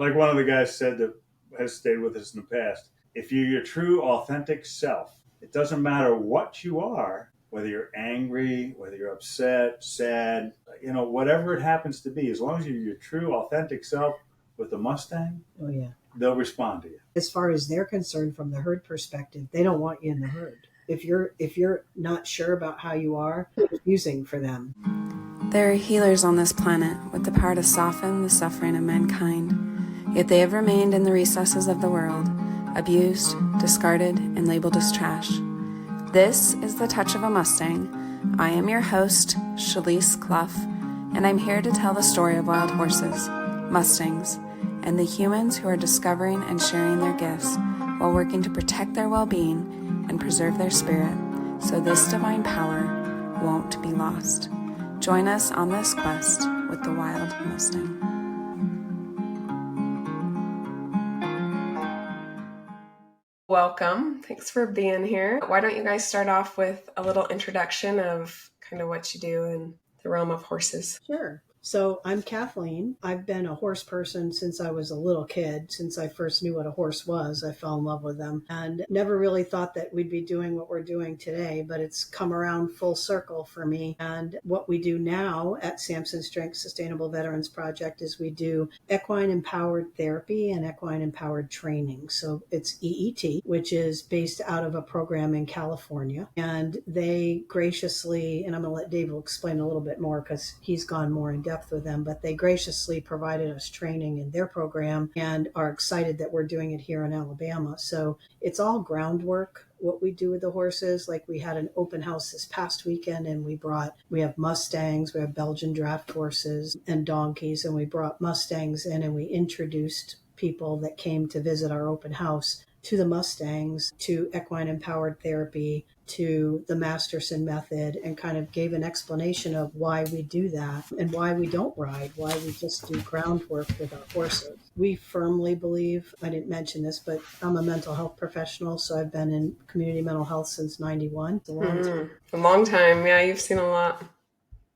Like one of the guys said that has stayed with us in the past, if you're your true, authentic self, it doesn't matter what you are, whether you're angry, whether you're upset, sad, whatever it happens to be, as long as you're your true, authentic self with the Mustang, Oh, yeah. they'll respond to you. As far as they're concerned from the herd perspective, they don't want you in the herd. If you're not sure about how you are, it's confusing for them. There are healers on this planet with the power to soften the suffering of mankind, yet they have remained in the recesses of the world, abused, discarded, and labeled as trash. This is The Touch of a Mustang. I am your host, Shalise Clough, and I'm here to tell the story of wild horses, Mustangs, and the humans who are discovering and sharing their gifts while working to protect their well-being and preserve their spirit, so this divine power won't be lost. Join us on this quest with the Wild Mustang. Welcome. Thanks for being here. Why don't you guys start off with a little introduction of kind of what you do in the realm of horses? Sure. So I'm Kathleen. I've been a horse person since I was a little kid. Since I first knew what a horse was, I fell in love with them and never really thought that we'd be doing what we're doing today, but it's come around full circle for me. And what we do now at Samson Strength Sustainable Veterans Project is we do equine empowered therapy and equine empowered training. So it's EET, which is based out of a program in California. And they graciously, and I'm going to let David explain a little bit more because he's gone more in depth with them, but they graciously provided us training in their program and are excited that we're doing it here in Alabama. So it's all groundwork, what we do with the horses. Like we had an open house this past weekend and we have Mustangs, we have Belgian draft horses and donkeys, and we brought Mustangs in and we introduced people that came to visit our open house to the Mustangs, to equine empowered therapy, to the Masterson method, and kind of gave an explanation of why we do that and why we don't ride, why we just do groundwork with our horses. We firmly believe, I didn't mention this, but I'm a mental health professional, so I've been in community mental health since 91. It's a long time. A long time. Yeah, you've seen a lot.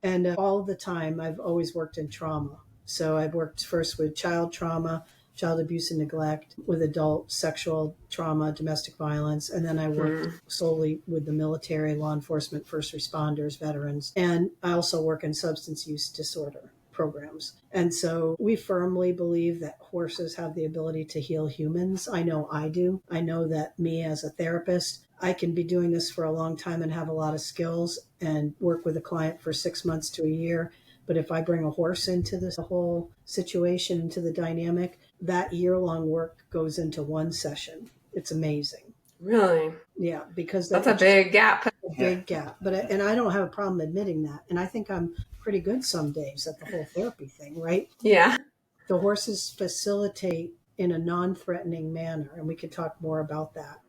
And all the time, I've always worked in trauma. So I've worked first with child trauma, child abuse and neglect, with adult sexual trauma, domestic violence. And then I worked solely with the military, law enforcement, first responders, veterans. And I also work in substance use disorder programs. And so we firmly believe that horses have the ability to heal humans. I know I do. I know that me as a therapist, I can be doing this for a long time and have a lot of skills and work with a client for 6 months to a year. But if I bring a horse into this whole situation, into the dynamic, that year-long work goes into one session. It's amazing. Really? Yeah, because that's a big gap. A big gap. And I don't have a problem admitting that. And I think I'm pretty good some days at the whole therapy thing, right? Yeah. The horses facilitate in a non-threatening manner, and we could talk more about that.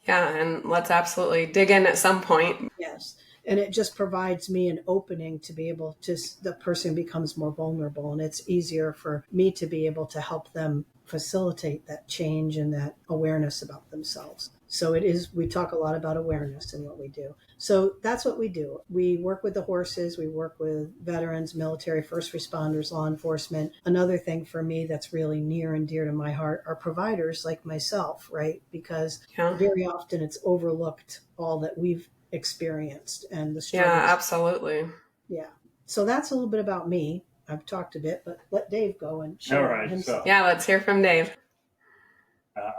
Yeah, and let's absolutely dig in at some point. Yes. And it just provides me an opening to be able to, the person becomes more vulnerable, and it's easier for me to be able to help them facilitate that change and that awareness about themselves. So we talk a lot about awareness in what we do. So that's what we do. We work with the horses. We work with veterans, military, first responders, law enforcement. Another thing for me that's really near and dear to my heart are providers like myself, right? Because very often it's overlooked, all that we've experienced and the struggles. Yeah, absolutely. Yeah. So that's a little bit about me. I've talked a bit, but let Dave go and share himself. Yeah, let's hear from Dave.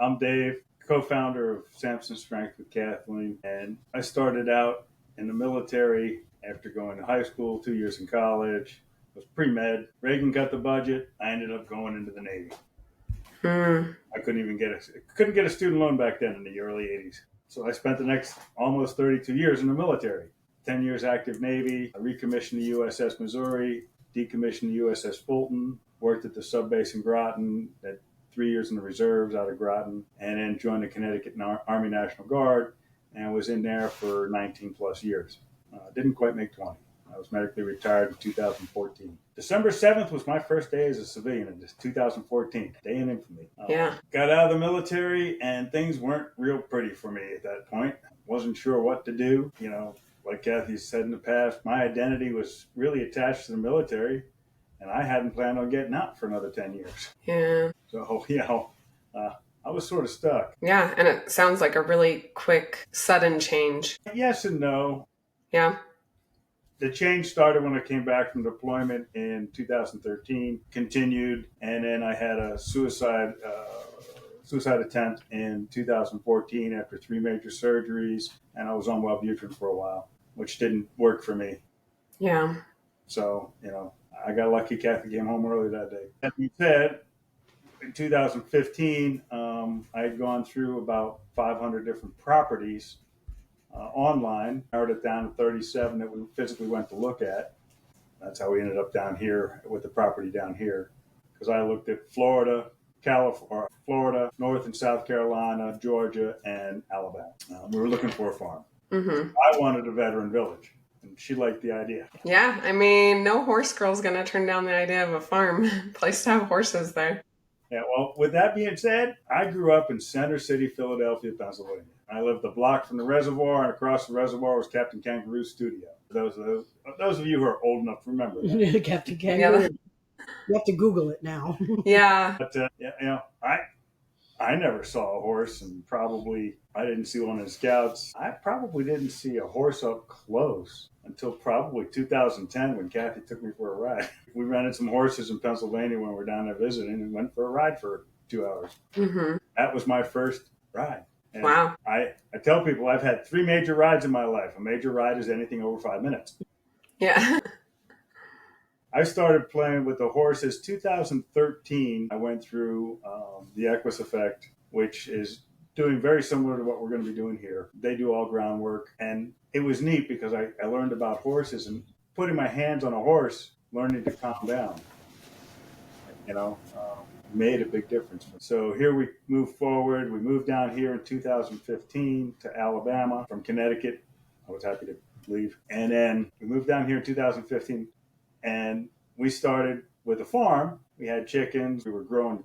I'm Dave, co-founder of Samson Strength with Kathleen, and I started out in the military after going to high school, 2 years in college. I was pre-med. Reagan cut the budget. I ended up going into the Navy. I couldn't get a student loan back then in the early 80s. So I spent the next almost 32 years in the military. 10 years active Navy. I recommissioned the USS Missouri, decommissioned the USS Fulton, worked at the subbase in Groton, had 3 years in the reserves out of Groton, and then joined the Connecticut Army National Guard and was in there for 19 plus years. Didn't quite make 20. I was medically retired in 2014. December 7th was my first day as a civilian in 2014, day in infamy. Got out of the military and things weren't real pretty for me at that point. Wasn't sure what to do. Like Kathy said in the past, my identity was really attached to the military. and I hadn't planned on getting out for another 10 years. Yeah. So, I was sort of stuck. Yeah. And it sounds like a really quick, sudden change. Yes and no. Yeah. The change started when I came back from deployment in 2013, continued, and then I had a suicide attempt in 2014 after 3 major surgeries, and I was on Wellbutrin for a while, which didn't work for me. Yeah. So, I got lucky. Kathy came home early that day. That being said, in 2015, I had gone through about 500 different properties online, narrowed it down to 37 that we physically went to look at. That's how we ended up down here with the property down here. Because I looked at Florida, North and South Carolina, Georgia, and Alabama. We were looking for a farm. Mm-hmm. I wanted a veteran village, and she liked the idea. Yeah. I mean, no horse girl's going to turn down the idea of a farm. Place to have horses there. Yeah, well, with that being said, I grew up in Center City, Philadelphia, Pennsylvania. I lived a block from the reservoir, and across the reservoir was Captain Kangaroo's studio. Those of you who are old enough to remember that. Captain Kangaroo. You have to Google it now. Yeah. But, I never saw a horse, and probably I didn't see one in Scouts. I probably didn't see a horse up close until probably 2010 when Kathy took me for a ride. We rented some horses in Pennsylvania when we were down there visiting and went for a ride for 2 hours. Mm-hmm. That was my first ride. And Wow. I tell people I've had 3 major rides in my life. A major ride is anything over 5 minutes. Yeah. I started playing with the horses 2013. I went through the Equus Effect, which is doing very similar to what we're going to be doing here. They do all groundwork, and it was neat because I learned about horses, and putting my hands on a horse, learning to calm down, made a big difference. So here we move forward. We moved down here in 2015 to Alabama from Connecticut. I was happy to leave. And then we moved down here in 2015, and we started with a farm. We had chickens. We were growing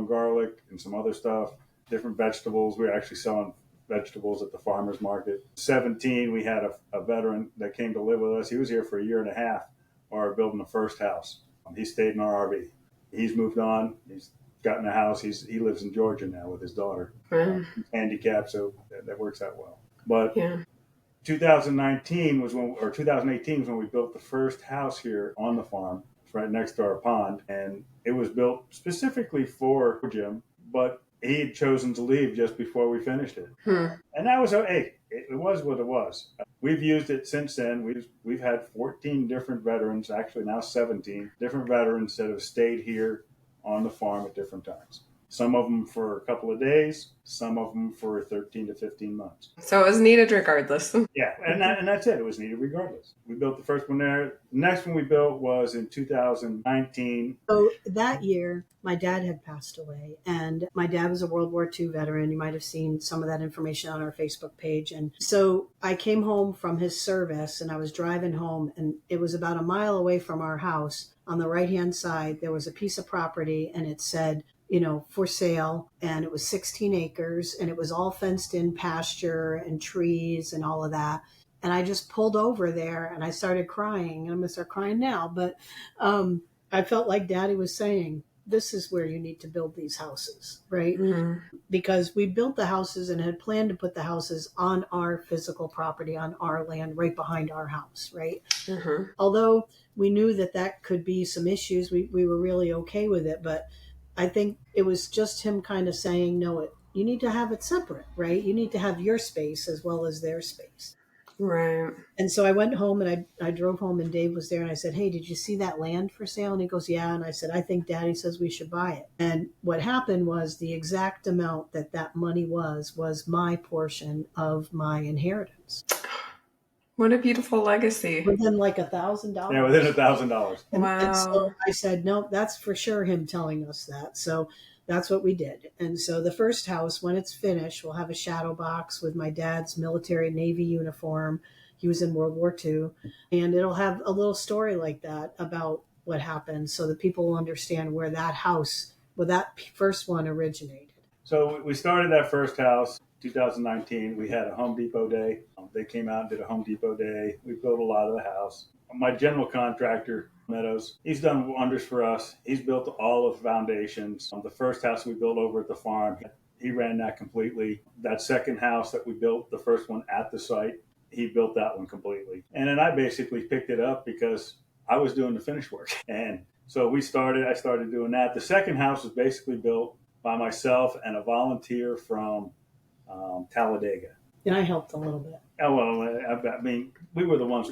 garlic and some other stuff, different vegetables. We were actually selling vegetables at the farmer's market. 17, we had a veteran that came to live with us. He was here for a year and a half while we were building the first house. He stayed in our RV. He's moved on. He's gotten a house. He lives in Georgia now with his daughter. He's handicapped, so that works out well. But 2018 was when we built the first house here on the farm. It's right next to our pond, and it was built specifically for Jim, but he had chosen to leave just before we finished it. And that was okay. It was what it was. We've used it since then. We've had 14 different veterans, actually now 17 different veterans that have stayed here on the farm at different times. Some of them for a couple of days, some of them for 13 to 15 months. So it was needed regardless. Yeah, and that's it. It was needed regardless. We built the first one there. The next one we built was in 2019. So that year, my dad had passed away, and my dad was a World War II veteran. You might have seen some of that information on our Facebook page. And so I came home from his service, and I was driving home, and it was about a mile away from our house. On the right-hand side, there was a piece of property, and it said, for sale, and it was 16 acres, and it was all fenced in pasture and trees and all of that. And I just pulled over there and I started crying. I'm going to start crying now, but I felt like Daddy was saying, this is where you need to build these houses, right? Mm-hmm. Because we built the houses and had planned to put the houses on our physical property, on our land, right behind our house, right? Mm-hmm. Although we knew that could be some issues, we were really okay with it, but I think it was just him kind of saying, no, you need to have it separate, right? You need to have your space as well as their space. Right. And so I went home and I drove home and Dave was there and I said, hey, did you see that land for sale? And he goes, yeah. And I said, I think Daddy says we should buy it. And what happened was the exact amount that money was my portion of my inheritance. What a beautiful legacy. Within like $1,000. Yeah, within $1,000. Wow. And so I said, no, that's for sure him telling us that. So that's what we did. And so the first house, when it's finished, we'll have a shadow box with my dad's military Navy uniform. He was in World War II. And it'll have a little story like that about what happened so that people will understand where that first one originated. So we started that first house 2019. We had a Home Depot day. They came out and did a Home Depot day. We built a lot of the house. My general contractor Meadows. He's done wonders for us. He's built all of the foundations. The first house we built over at the farm, he ran that completely. That second house that we built, the first one at the site, he built that one completely. And then I basically picked it up because I was doing the finish work. And so I started doing that. The second house was basically built by myself and a volunteer from Talladega. And I helped a little bit. Oh, well, I mean, we were the ones.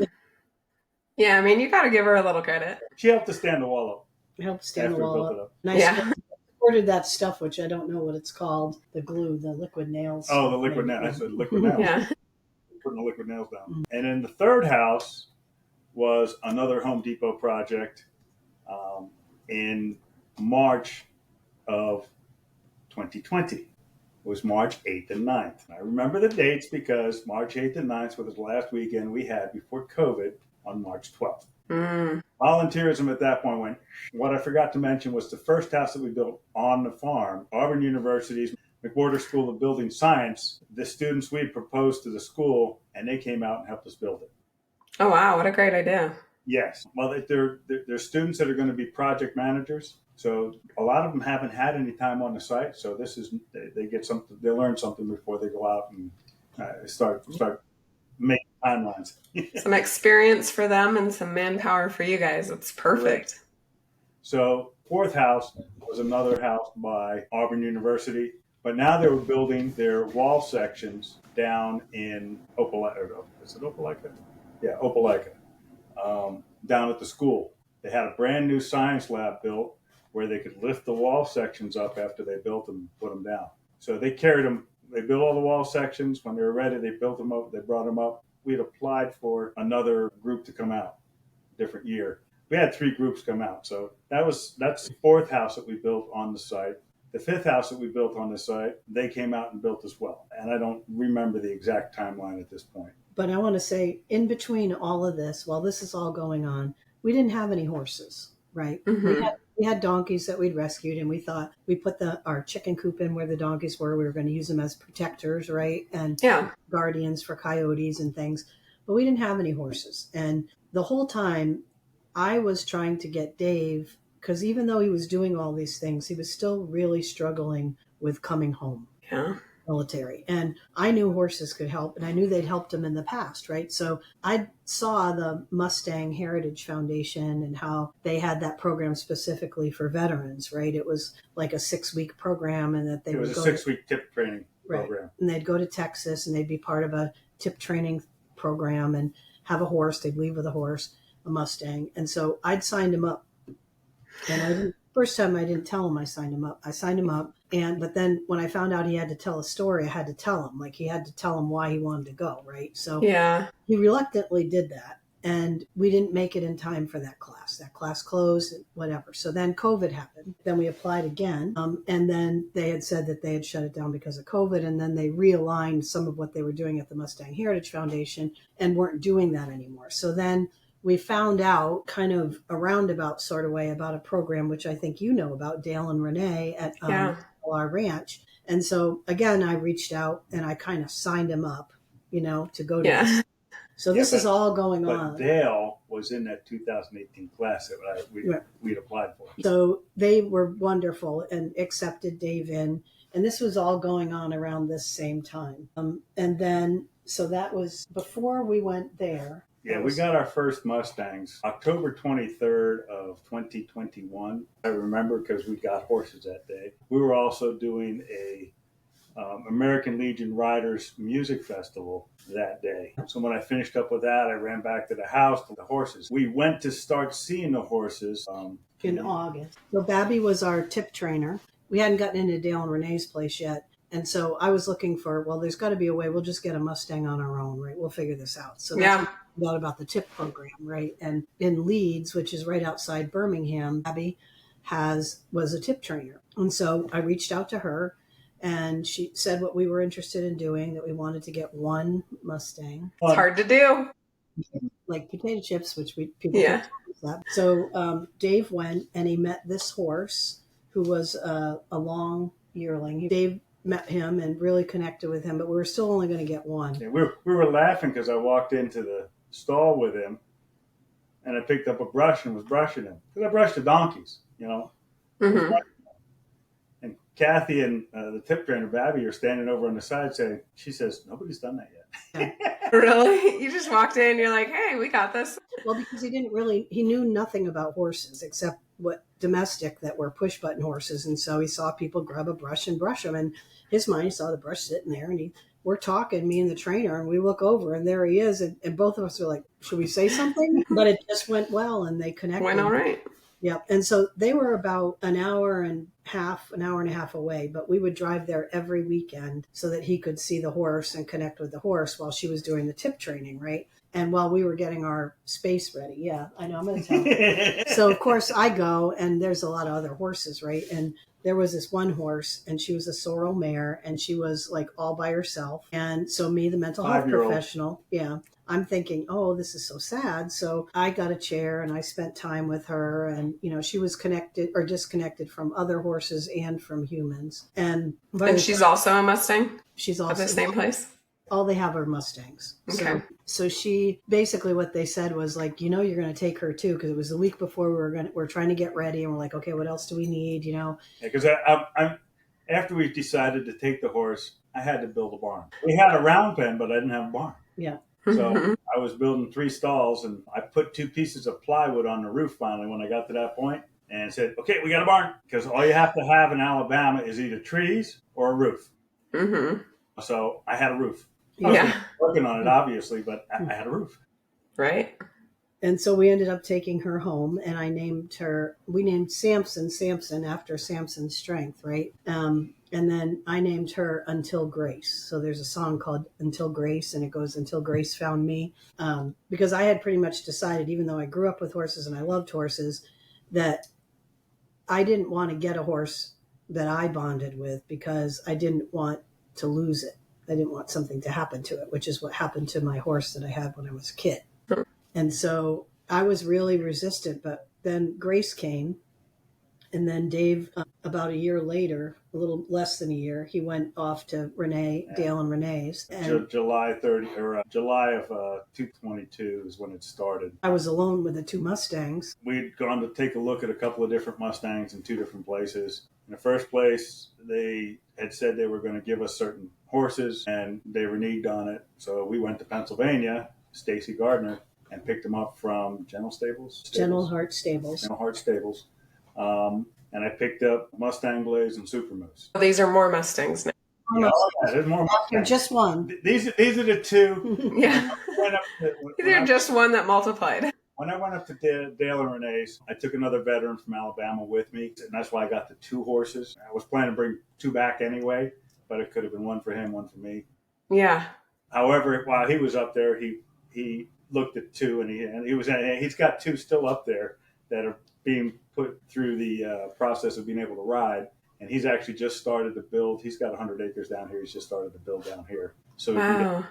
Yeah, I mean, you got to give her a little credit. She helped to stand the wall up. I helped stand the after we wall built it up. up. And I ordered that stuff, which I don't know what it's called, the glue, the liquid nails. Oh, the liquid nails. I said liquid nails. Yeah. Putting the liquid nails down. And then the third house was another Home Depot project in March of 2020. It was March 8th and 9th. And I remember the dates because March 8th and 9th was the last weekend we had before COVID on March 12th. Volunteerism at that point went. What I forgot to mention was the first house that we built on the farm, Auburn University's McWhorter School of Building Science. The students we had proposed to the school, and they came out and helped us build it. Oh, wow. What a great idea. Yes. Well, they're students that are going to be project managers. So a lot of them haven't had any time on the site. So they get something, they learn something before they go out and start making timelines. Some experience for them and some manpower for you guys. It's perfect. Correct. So fourth house was another house by Auburn University, but now they were building their wall sections down in Opelika. Is it Opelika? Yeah, Opelika. Down at the school. They had a brand new science lab built where they could lift the wall sections up after they built them and put them down. So they carried them. They built all the wall sections. When they were ready, they built them up. They brought them up. We had applied for another group to come out, different year. We had 3 groups come out. So that's the fourth house that we built on the site. The fifth house that we built on the site, they came out and built as well. And I don't remember the exact timeline at this point. But I want to say, in between all of this, while this is all going on, we didn't have any horses, right? Mm-hmm. We had donkeys that we'd rescued, and we thought we put our chicken coop in where the donkeys were. We were going to use them as protectors, right? And guardians for coyotes and things. But we didn't have any horses. And the whole time I was trying to get Dave, because even though he was doing all these things, he was still really struggling with coming home. Yeah. Military. And I knew horses could help, and I knew they'd helped him in the past, right? So I saw the Mustang Heritage Foundation and how they had that program specifically for veterans, right? It was like a 6-week program, and that it was a 6-week tip training program. Right. And they'd go to Texas and they'd be part of a tip training program and have a horse. They'd leave with a horse, a Mustang. And so I'd signed him up. And first time I didn't tell him I signed him up. I signed him up. But then when I found out he had to tell a story, I had to tell him. Like, he had to tell him why he wanted to go, right? So he reluctantly did that. And we didn't make it in time for that class. That class closed, whatever. So then COVID happened. Then we applied again. And then they had said that they had shut it down because of COVID. And then they realigned some of what they were doing at the Mustang Heritage Foundation and weren't doing that anymore. So then we found out kind of a roundabout sort of way about a program, which I think you know about, Dale and Renee at our ranch. And so again, I reached out and I kind of signed him up, to go to this. So this is all going on. But Dale was in that 2018 class that we'd applied for. So they were wonderful and accepted Dave in. And this was all going on around this same time. And then, so that was before we went there. Yeah, we got our first Mustangs October 23rd of 2021. I remember because we got horses that day. We were also doing a American Legion Riders Music Festival that day. So when I finished up with that, I ran back to the house to the horses. We went to start seeing the horses in August. So Babby was our tip trainer. We hadn't gotten into Dale and Renee's place yet. And so I was looking for, there's got to be a way. We'll just get a Mustang on our own, right? We'll figure this out. So that's what we thought about the tip program, right? And in Leeds, which is right outside Birmingham, Abby was a tip trainer. And so I reached out to her, and she said what we were interested in doing, that we wanted to get one Mustang. It's hard to do. Like potato chips, which people don't talk about. So Dave went and he met this horse who was a long yearling. Dave met him and really connected with him, but we were still only going to get one. Yeah, we were laughing because I walked into the stall with him and I picked up a brush and was brushing him because I brushed the donkeys, you know. Mm-hmm. And Kathy and the tip trainer, Babby, are standing over on the side saying, she says, nobody's done that yet. Really? You just walked in, you're like, hey, we got this. Well, because he knew nothing about horses except what domestic that were push button horses. And so he saw people grab a brush and brush them. And his mind, he saw the brush sitting there and we're talking, me and the trainer, and we look over and there he is. And both of us were like, should we say something? But it just went well and they connected. Went all right. Yep. And so they were about an hour and a half away, but we would drive there every weekend so that he could see the horse and connect with the horse while she was doing the tip training, right? And while we were getting our space ready. Yeah, I know, I'm going to tell. So, of course, I go, and there's a lot of other horses, right? And there was this one horse, and she was a sorrel mare, and she was like all by herself. And so me, the mental health professional, I'm thinking, oh, this is so sad. So I got a chair and I spent time with her, and she was connected or disconnected from other horses and from humans. And she's also a Mustang? She's also at the same place? All they have are Mustangs. Okay. So she basically, what they said was like, you're going to take her too, because it was the week before we're trying to get ready, and we're like, okay, what else do we need? Because I'm after we decided to take the horse, I had to build a barn. We had a round pen, but I didn't have a barn. Yeah. So I was building 3 stalls, and I put 2 pieces of plywood on the roof finally when I got to that point, and said, okay, we got a barn, because all you have to have in Alabama is either trees or a roof. Mm-hmm. So I had a roof. Yeah. I was working on it, obviously, but I had a roof. Right. And so we ended up taking her home, and we named Samson after Samson's strength, right? And then I named her Until Grace. So there's a song called Until Grace, and it goes, Until Grace Found Me. Because I had pretty much decided, even though I grew up with horses and I loved horses, that I didn't want to get a horse that I bonded with because I didn't want to lose it. I didn't want something to happen to it, which is what happened to my horse that I had when I was a kid. And so I was really resistant, but then Grace came. And then Dave, about a year later, a little less than a year, he went off to Dale and Renee's. And July of 2022 is when it started. I was alone with the 2 Mustangs. We'd gone to take a look at a couple of different Mustangs in 2 different places. In the first place, they had said they were going to give us certain horses, and they reneged on it. So we went to Pennsylvania, Stacy Gardner, and picked them up from Gentle Heart Stables. And I picked up Mustang Blaze and Super Moose. These are more Mustangs now. There's more Mustangs. Just one. These are the 2. Yeah. They're just one that multiplied. When I went up to Dale and Renee's, I took another veteran from Alabama with me, and that's why I got the 2 horses. I was planning to bring 2 back anyway, but it could have been one for him, one for me. Yeah. However, while he was up there, he looked at 2, and he's got 2 still up there that are being put through the process of being able to ride. And he's actually just started to build. He's got 100 acres down here. He's just started to build down here. So we can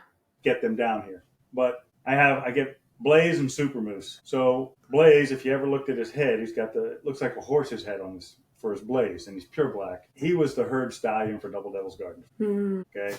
get them down here. But I get Blaze and Super Moose. So Blaze, if you ever looked at his head, he's got looks like a horse's head for his Blaze, and he's pure black. He was the herd stallion for Double Devil's Garden. Okay.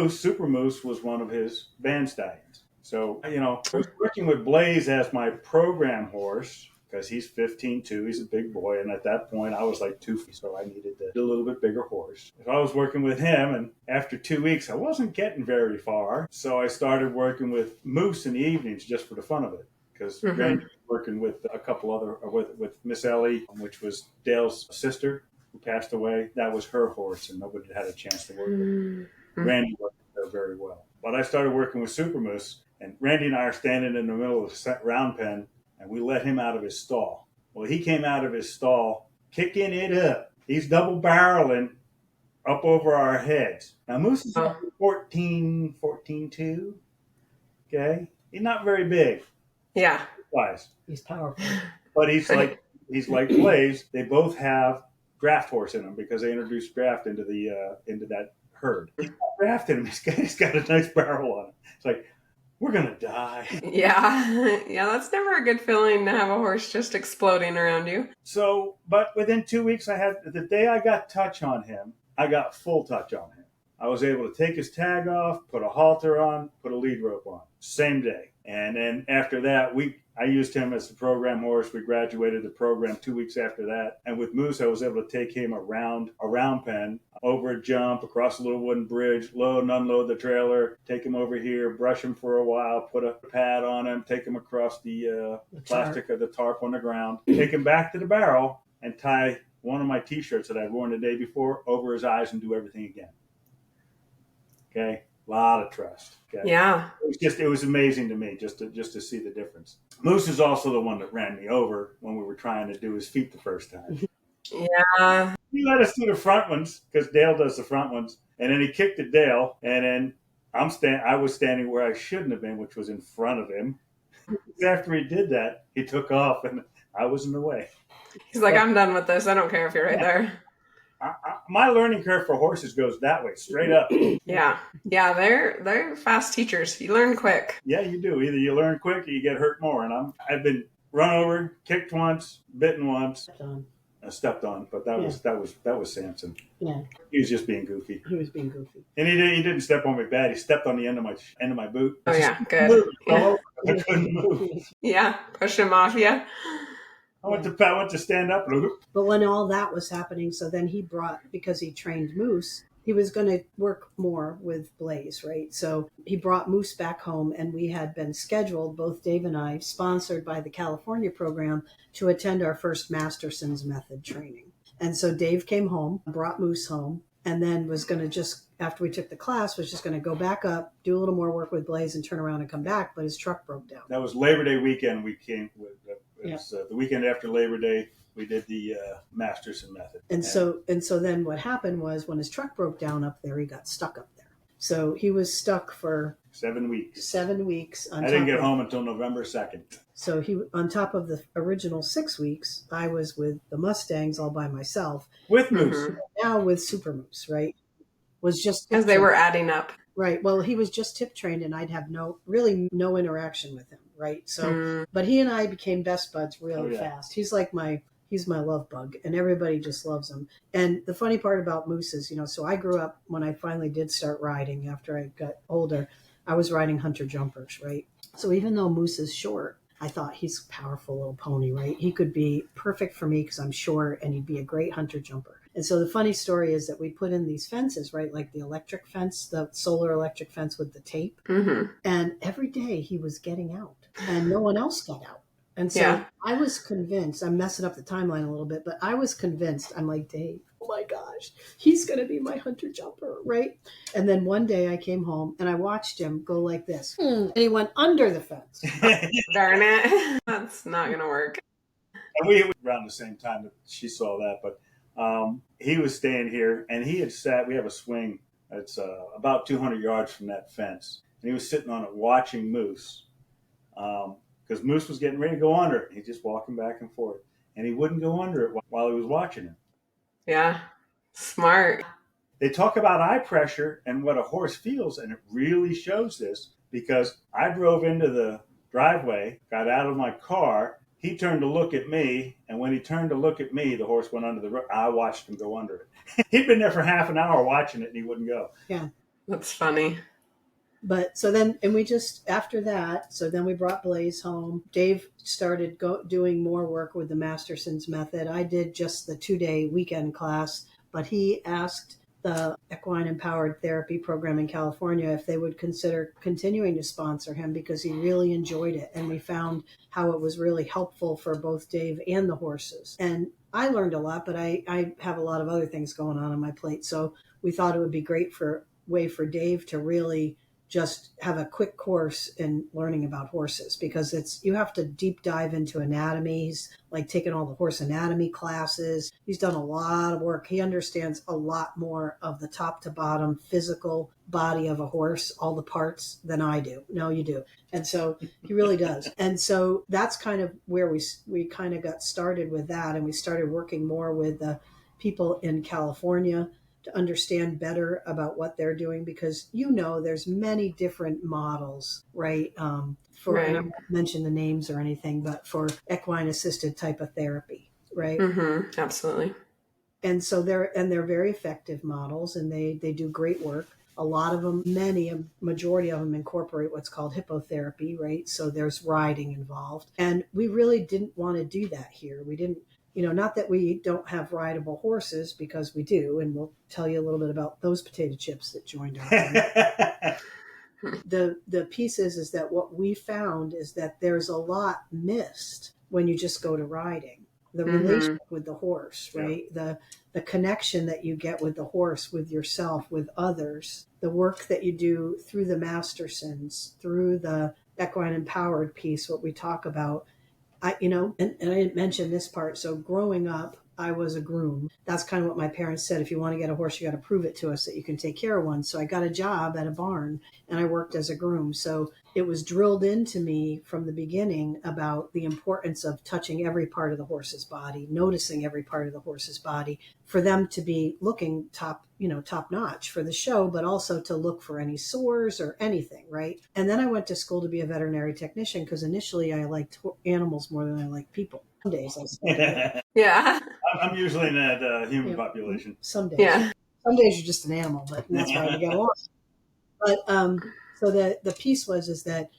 Super Moose was one of his band stallions. So, I was working with Blaze as my program horse, because he's 15 too. He's a big boy. And at that point, I was like 2 feet, so I needed a little bit bigger horse. So I was working with him, and after 2 weeks, I wasn't getting very far. So I started working with Moose in the evenings just for the fun of it, because Randy was working with a couple other, with Miss Ellie, which was Dale's sister, who passed away. That was her horse, and nobody had a chance to work with her. Randy worked with her very well. But I started working with Super Moose, and Randy and I are standing in the middle of the round pen, and we let him out of his stall. Well, he came out of his stall, kicking it up. He's double barreling up over our heads. Now, Moose is 14'2". Okay? He's not very big. Yeah. Size. He's powerful. But he's like Blaze. They both have draft horse in them because they introduced draft into that herd. He's got draft in him. He's got a nice barrel on it. It's like, we're going to die. Yeah. Yeah, that's never a good feeling to have a horse just exploding around you. So, but within 2 weeks, the day I got touch on him, I got full touch on him. I was able to take his tag off, put a halter on, put a lead rope on, same day. And then after that, I used him as the program horse. We graduated the program 2 weeks after that. And with Moose, I was able to take him around a round pen, over a jump, across a little wooden bridge, load and unload the trailer, take him over here, brush him for a while, put a pad on him, take him across the plastic of the tarp on the ground, take him back to the barrel, and tie one of my T-shirts that I'd worn the day before over his eyes and do everything again. Okay? A lot of trust. Okay? Yeah. It was amazing to me just to see the difference. Moose is also the one that ran me over when we were trying to do his feet the first time. Yeah. He let us do the front ones because Dale does the front ones, and then he kicked at Dale, and then I was standing where I shouldn't have been, which was in front of him. After he did that, he took off, and I was in the way. He's like, I'm done with this. I don't care if you're right there. My learning curve for horses goes that way, straight up. Yeah. They're fast teachers. You learn quick. Yeah, you do. Either you learn quick or you get hurt more. And I've been run over, kicked once, bitten once, stepped on. But that was Samson. Yeah, he was just being goofy. He was being goofy, and he didn't step on me bad. He stepped on the end of my boot. Oh yeah, good. Yeah. I couldn't move. Yeah, push him off. Yeah. I went to stand up. But when all that was happening, so then because he trained Moose, he was going to work more with Blaze, right? So he brought Moose back home, and we had been scheduled, both Dave and I, sponsored by the California program, to attend our first Masterson's method training. And so Dave came home, brought Moose home, and then was going to just, after we took the class, was just going to go back up, do a little more work with Blaze and turn around and come back, but his truck broke down. That was Labor Day weekend. We came with the weekend after Labor Day. We did the Masterson method. And so then what happened was when his truck broke down up there, he got stuck up there. So he was stuck for 7 weeks. 7 weeks. I didn't get home until November 2nd. So he, on top of the original 6 weeks, I was with the Mustangs all by myself. With Moose. Mm-hmm. Now with Super Moose, right? Was just because they were adding up. Right. Well, he was just tip trained, and I'd have no interaction with him, right? So, but he and I became best buds really fast. He's my love bug, and everybody just loves him. And the funny part about Moose is, so I grew up, when I finally did start riding after I got older, I was riding hunter jumpers, right? So even though Moose is short, I thought he's a powerful little pony, right? He could be perfect for me because I'm short, and he'd be a great hunter jumper. And so the funny story is that we put in these fences, right? Like the electric fence, the solar electric fence with the tape. Mm-hmm. And every day he was getting out, and no one else got out. And so I was convinced, I'm messing up the timeline a little bit, but I was convinced, I'm like, Dave, oh my gosh, he's going to be my hunter jumper, right? And then one day I came home and I watched him go like this. And he went under the fence. Darn it. That's not going to work. And we around the same time that she saw that, but he was staying here, and he had we have a swing that's about 200 yards from that fence. And he was sitting on it watching Moose. Because Moose was getting ready to go under it. He's just walking back and forth. And he wouldn't go under it while he was watching him. Yeah. Smart. They talk about eye pressure and what a horse feels, and it really shows this, because I drove into the driveway, got out of my car, he turned to look at me, and when he turned to look at me, the horse went under the road. I watched him go under it. He'd been there for half an hour watching it, and he wouldn't go. Yeah. That's funny. But so then, and we just, after that, so then we brought Blaze home. Dave started doing more work with the Masterson's method. I did just the 2-day weekend class, but he asked the Equine Empowered Therapy program in California if they would consider continuing to sponsor him, because he really enjoyed it. And we found how it was really helpful for both Dave and the horses. And I learned a lot, but I have a lot of other things going on my plate. So we thought it would be great way for Dave to really just have a quick course in learning about horses, because you have to deep dive into anatomy. He's like taken all the horse anatomy classes. He's done a lot of work. He understands a lot more of the top to bottom physical body of a horse, all the parts, than I do. No, you do. And so he really does. And so that's kind of where we kind of got started with that. And we started working more with the people in California to understand better about what they're doing, because there's many different models, right? And I won't mention the names or anything, but for equine assisted type of therapy, right? Mm-hmm. Absolutely. And so they're very effective models, and they do great work. A lot of them, a majority of them incorporate what's called hippotherapy, right? So there's riding involved. And we really didn't want to do that here. We didn't, not that we don't have rideable horses, because we do. And we'll tell you a little bit about those potato chips that joined our family. The piece is that what we found is that there's a lot missed when you just go to riding. The relationship with the horse, right? Yeah. The connection that you get with the horse, with yourself, with others, the work that you do through the Mastersons, through the equine empowered piece, what we talk about. And I didn't mention this part. So growing up, I was a groom. That's kind of what my parents said. If you want to get a horse, you got to prove it to us that you can take care of one. So I got a job at a barn and I worked as a groom. So it was drilled into me from the beginning about the importance of touching every part of the horse's body, noticing every part of the horse's body, for them to be looking top notch for the show, but also to look for any sores or anything, right? And then I went to school to be a veterinary technician because initially I liked animals more than I liked people. Some days I still Yeah. I'm usually in that human population. Some days. Yeah. Some days you're just an animal, but that's why we get along. But so the piece is that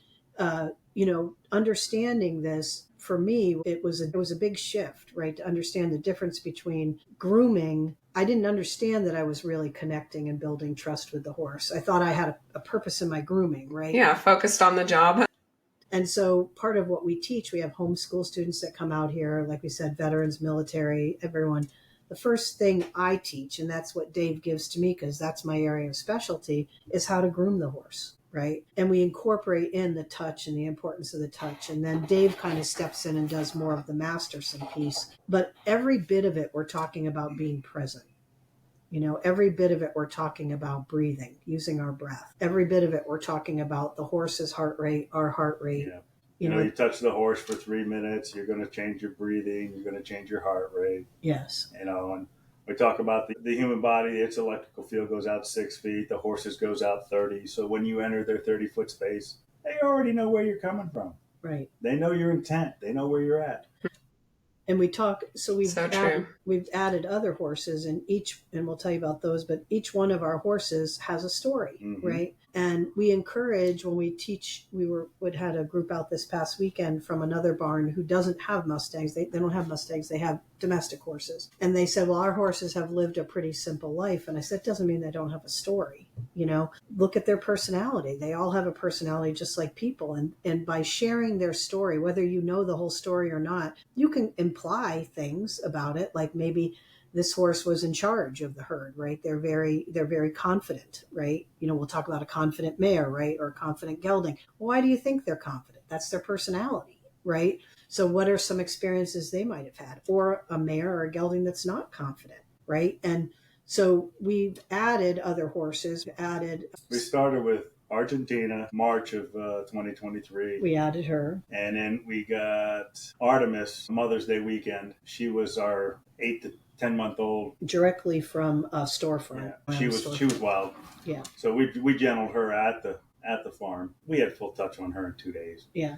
understanding this, for me, it was a big shift, right? To understand the difference between grooming. I didn't understand that I was really connecting and building trust with the horse. I thought I had a purpose in my grooming, right? Yeah, focused on the job. And so part of what we teach, we have homeschool students that come out here, like we said, veterans, military, everyone. The first thing I teach, and that's what Dave gives to me because that's my area of specialty, is how to groom the horse, right? And we incorporate in the touch and the importance of the touch. And then Dave kind of steps in and does more of the Masterson piece. But every bit of it, we're talking about being present. Every bit of it, we're talking about breathing, using our breath. Every bit of it, we're talking about the horse's heart rate, our heart rate. Yeah. You touch the horse for 3 minutes, you're going to change your breathing, you're going to change your heart rate. Yes. And we talk about the human body, its electrical field goes out 6 feet, the horse's goes out 30. So when you enter their 30-foot space, they already know where you're coming from. Right. They know your intent. They know where you're at. And we've added other horses, and we'll tell you about those, but each one of our horses has a story, right? And we encourage, when we teach, we had a group out this past weekend from another barn who doesn't have Mustangs. They don't have Mustangs. They have domestic horses. And they said, well, our horses have lived a pretty simple life. And I said, it doesn't mean they don't have a story. Look at their personality. They all have a personality just like people. And by sharing their story, whether you know the whole story or not, you can imply things about it. Like maybe this horse was in charge of the herd, right? They're very confident, right? We'll talk about a confident mare, right? Or a confident gelding. Why do you think they're confident? That's their personality, right? So what are some experiences they might have had? Or a mare or a gelding that's not confident, right? And so we've added other horses. We started with Argentina, March of 2023. We added her. And then we got Artemis, Mother's Day weekend. She was our 8 to 10-month-old. Directly from a storefront. Yeah. She was wild. Yeah. So we gentled her at the farm. We had full touch on her in 2 days. Yeah.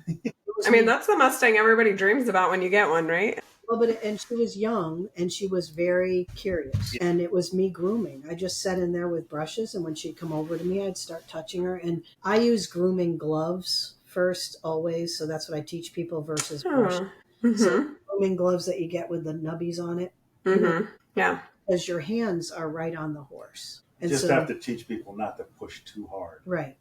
That's the Mustang everybody dreams about when you get one, right? Well, and she was young and she was very curious, and it was me grooming. I just sat in there with brushes, and when she'd come over to me, I'd start touching her. And I use grooming gloves first, always. So that's what I teach people versus brushes. So grooming gloves that you get with the nubbies on it. Yeah. Because your hands are right on the horse. And just have to teach people not to push too hard. Right.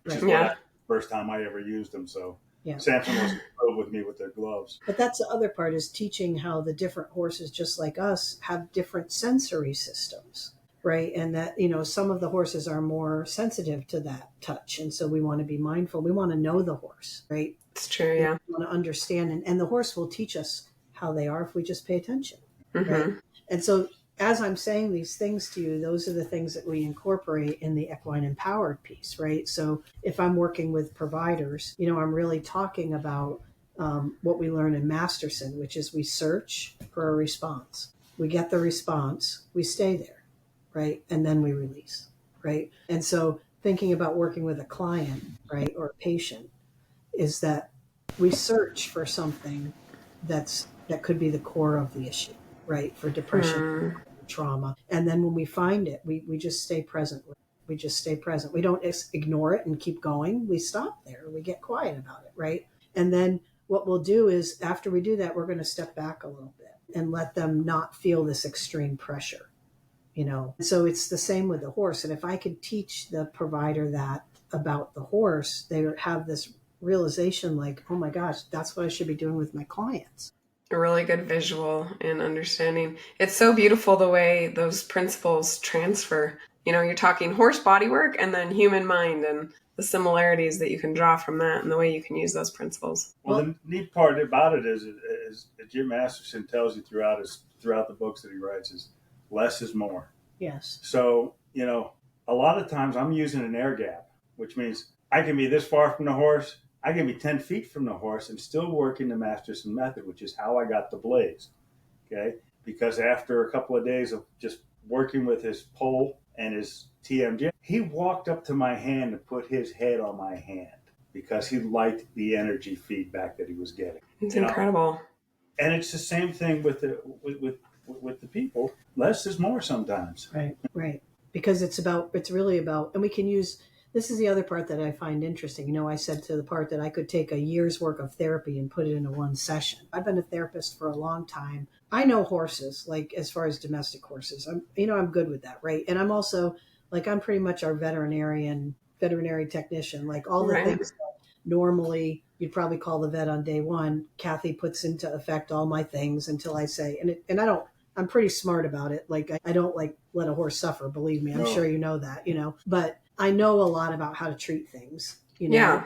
First time I ever used them. So yeah. Samson was thrilled with me with their gloves. But that's the other part, is teaching how the different horses, just like us, have different sensory systems, right? And that, some of the horses are more sensitive to that touch. And so we want to be mindful. We want to know the horse, right? It's true, yeah. We want to understand. And the horse will teach us how they are if we just pay attention, right? And so as I'm saying these things to you, those are the things that we incorporate in the equine empowered piece, right? So if I'm working with providers, I'm really talking about what we learn in Masterson, which is we search for a response. We get the response, we stay there, right? And then we release, right? And so thinking about working with a client, right, or a patient, is that we search for something that could be the core of the issue, right? For depression, trauma. And then when we find it, we just stay present. We just stay present. We don't ignore it and keep going. We stop there. We get quiet about it, right? And then what we'll do is after we do that, we're going to step back a little bit and let them not feel this extreme pressure, So it's the same with the horse. And if I could teach the provider that about the horse, they have this realization like, oh my gosh, that's what I should be doing with my clients. A really good visual and understanding. It's so beautiful the way those principles transfer. You're talking horse body work and then human mind and the similarities that you can draw from that and the way you can use those principles. Well, the neat part about it is Jim Masterson tells you throughout the books that he writes is less is more. Yes. So, a lot of times I'm using an air gap, which means I can be this far from the horse. I can be 10 feet from the horse and still working the Masterson method, which is how I got the blaze. Okay. Because after a couple of days of just working with his pole and his TMJ, he walked up to my hand and put his head on my hand because he liked the energy feedback that he was getting. It's incredible. And it's the same thing with the people. Less is more sometimes. Right. Because it's really about, and we can use, this is the other part that I find interesting. I said to the part that I could take a year's work of therapy and put it into one session. I've been a therapist for a long time. I know horses, like as far as domestic horses, I'm good with that. Right. And I'm also I'm pretty much our veterinary technician, like all the things that normally you'd probably call the vet on day one. Kathy puts into effect all my things until I say, I'm pretty smart about it. I don't let a horse suffer. Believe me. I'm sure you know that, but I know a lot about how to treat things, Yeah.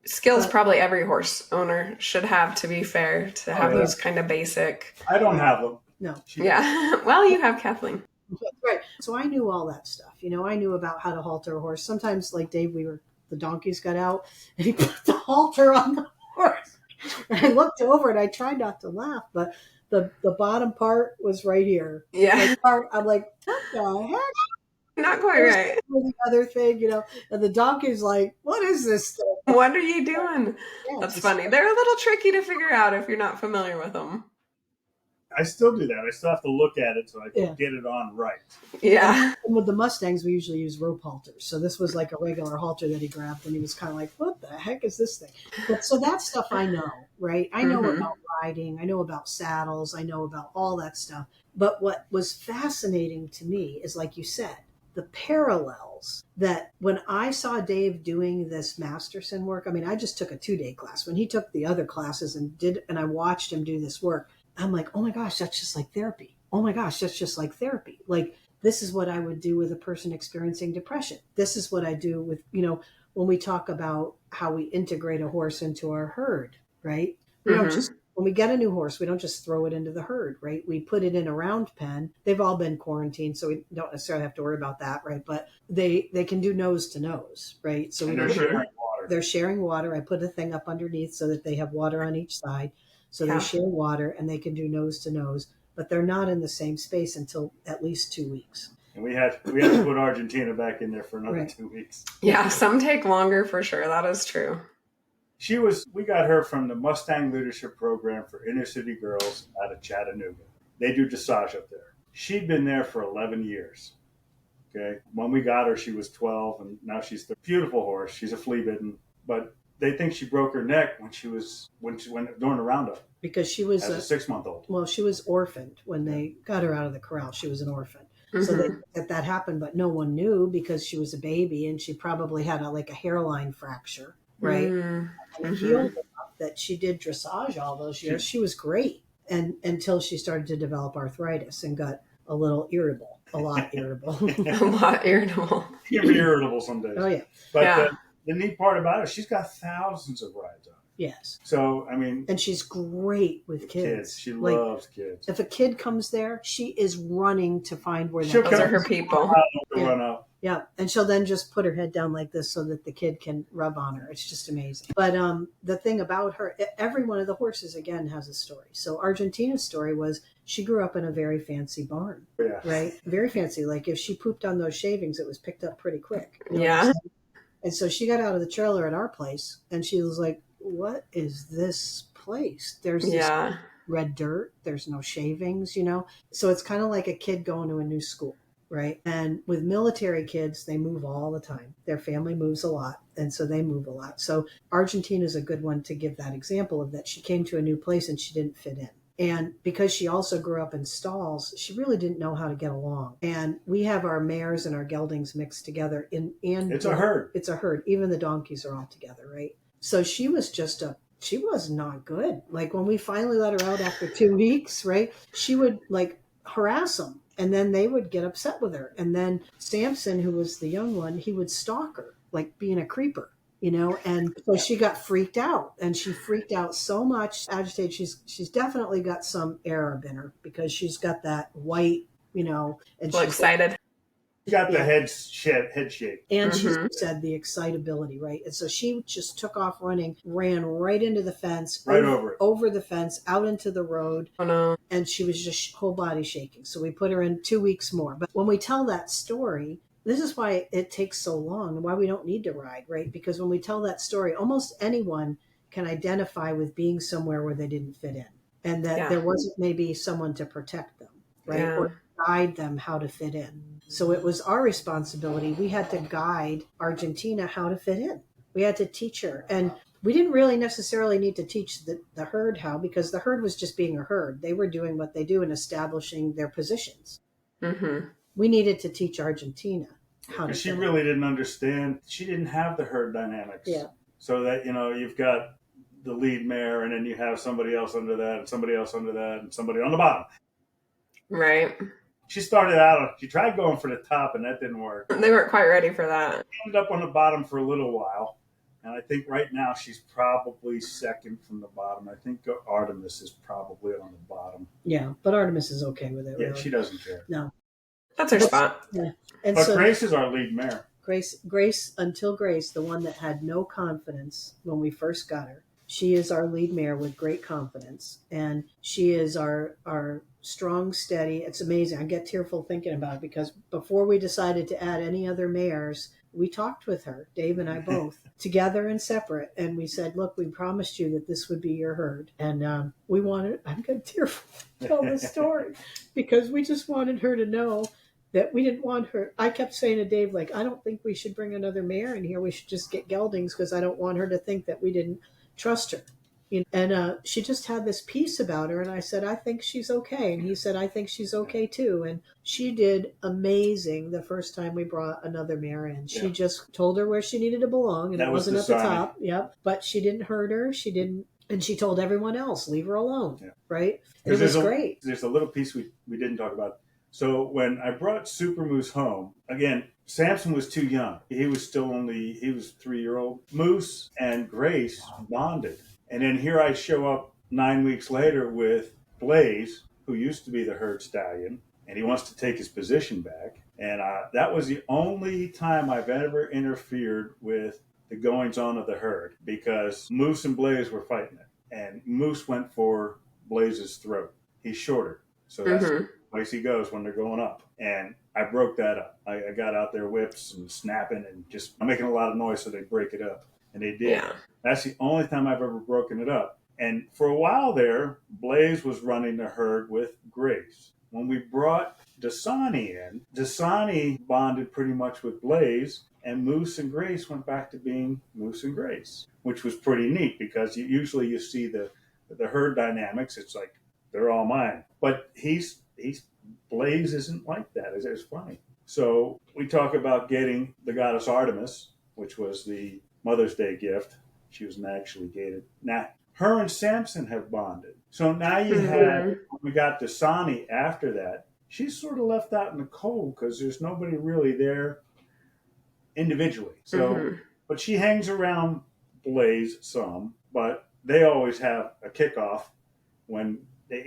Skills probably every horse owner should have, to be fair, to have those kind of basic. I don't have them. No. Yeah. Well, you have Kathleen. Right. So I knew all that stuff. I knew about how to halter a horse. Sometimes like Dave, the donkeys got out and he put the halter on the horse. And I looked over and I tried not to laugh, but the bottom part was right here. Yeah. I'm like, what the heck? Not quite right. The other thing, and the donkey's like, what is this thing? What are you doing? Yeah, that's funny. They're a little tricky to figure out if you're not familiar with them. I still do that. I still have to look at it so I can get it on right. Yeah. And with the Mustangs, we usually use rope halters. So this was like a regular halter that he grabbed, and he was kind of like, what the heck is this thing? But so that stuff I know, right? I know about riding. I know about saddles. I know about all that stuff. But what was fascinating to me is, like you said, the parallels that when I saw Dave doing this Masterson work, I just took a 2-day class. When he took the other classes and I watched him do this work, I'm like, oh my gosh, that's just like therapy. Oh my gosh, that's just like therapy. This is what I would do with a person experiencing depression. This is what I do with, when we talk about how we integrate a horse into our herd, right? We don't just, when we get a new horse, we don't just throw it into the herd, right? We put it in a round pen. They've all been quarantined, so we don't necessarily have to worry about that, right? But they can do nose to nose, right? So they're sharing water. I put a thing up underneath so that they have water on each side. So they share water and they can do nose to nose, but they're not in the same space until at least 2 weeks. And we had to put Argentina back in there for another 2 weeks. Yeah, some take longer for sure. That is true. We got her from the Mustang Leadership Program for Inner City Girls out of Chattanooga. They do dressage up there. She'd been there for 11 years. Okay. When we got her, she was 12 and now she's a beautiful horse. She's a flea bitten, but they think she broke her neck when she went during the roundup. Because she was as a 6-month-old. Well, she was orphaned when they got her out of the corral. She was an orphan. So that happened, but no one knew because she was a baby and she probably had a hairline fracture, right? And it healed enough that she did dressage all those years. She was great, and until she started to develop arthritis and got a little irritable, a lot irritable. A lot irritable. She can be irritable some days. Oh yeah. But the neat part about it, she's got thousands of rides on. Yes. So, and she's great with kids. She loves kids. If a kid comes there, she is running to find where those are her people. Run up. Yeah. And she'll then just put her head down like this so that the kid can rub on her. It's just amazing. But the thing about her, every one of the horses, again, has a story. So Argentina's story was she grew up in a very fancy barn, right? Very fancy. Like if she pooped on those shavings, it was picked up pretty quick. And so she got out of the trailer at our place and she was like, what is this place? There's this red dirt. There's no shavings, So it's kind of like a kid going to a new school. right? And with military kids, they move all the time. Their family moves a lot, and so they move a lot. So Argentina is a good one to give that example of that. She came to a new place and she didn't fit in. And because she also grew up in stalls, she really didn't know how to get along. And we have our mares and our geldings mixed together. It's a herd. It's a herd. Even the donkeys are all together, right? So she was she was not good. Like when we finally let her out after 2 weeks, right? She would like harass them. And then they would get upset with her. And then Samson, who was the young one, he would stalk her, like being a creeper. And so she got freaked out, and she freaked out so much, agitated. She's definitely got some Arab in her because she's got that white, and she's excited. She got the head shape. And she said the excitability, right? And so she just took off running, ran right into the fence, over the fence, out into the road. Oh no. And she was just whole body shaking. So we put her in 2 weeks more. But when we tell that story, this is why it takes so long and why we don't need to ride, right? Because when we tell that story, almost anyone can identify with being somewhere where they didn't fit in, and that there wasn't maybe someone to protect them, right? Yeah. Or guide them how to fit in. So it was our responsibility. We had to guide Argentina how to fit in. We had to teach her. And we didn't really necessarily need to teach the herd how, because the herd was just being a herd. They were doing what they do and establishing their positions. Mm-hmm. We needed to teach Argentina how to. She really didn't understand. She didn't have the herd dynamics. Yeah. So that, you've got the lead mare, and then you have somebody else under that, and somebody else under that, and somebody on the bottom. Right. She started out, she tried going for the top, and that didn't work. They weren't quite ready for that. She ended up on the bottom for a little while. And I think right now she's probably second from the bottom. I think Artemis is probably on the bottom. Yeah, but Artemis is okay with it. Yeah, really. She doesn't care. No. That's her spot. Yeah. But so, Grace is our lead mare. Grace, until Grace, the one that had no confidence when we first got her, she is our lead mare with great confidence. And she is our strong, steady. It's amazing. I get tearful thinking about it because before we decided to add any other mares, we talked with her, Dave and I both, together and separate. And we said, look, we promised you that this would be your herd. And we wanted, I'm going to tearful tell the story because we just wanted her to know that we didn't want her. I kept saying to Dave, like, I don't think we should bring another mare in here. We should just get geldings because I don't want her to think that we didn't trust her. And she just had this peace about her. And I said, I think she's okay. And he said, I think she's okay too. And she did amazing the first time we brought another mare in. She just told her where she needed to belong. And it wasn't at the top. Yep. But she didn't hurt her. She didn't. And she told everyone else, leave her alone. Yeah. Right? It was great. There's a little piece we didn't talk about. So when I brought Super Moose home, again, Samson was too young. He was 3-year-old. Moose and Grace bonded. And then here I show up 9 weeks later with Blaze, who used to be the herd stallion, and he wants to take his position back. And that was the only time I've ever interfered with the goings-on of the herd because Moose and Blaze were fighting it. And Moose went for Blaze's throat. He's shorter. So that's the place he goes when they're going up. And I broke that up. I got out there whips and snapping and just making a lot of noise so they break it up. And they did. Yeah. That's the only time I've ever broken it up. And for a while there, Blaze was running the herd with Grace. When we brought Dasani in, Dasani bonded pretty much with Blaze, and Moose and Grace went back to being Moose and Grace, which was pretty neat because usually you see the herd dynamics. It's like, they're all mine. But Blaze isn't like that. It's funny. So we talk about getting the goddess Artemis, which was the Mother's Day gift. She was actually gated. Now, her and Samson have bonded. So now you we got Dasani after that. She's sort of left out in the cold because there's nobody really there individually. So, but she hangs around Blaze some, but they always have a kickoff when they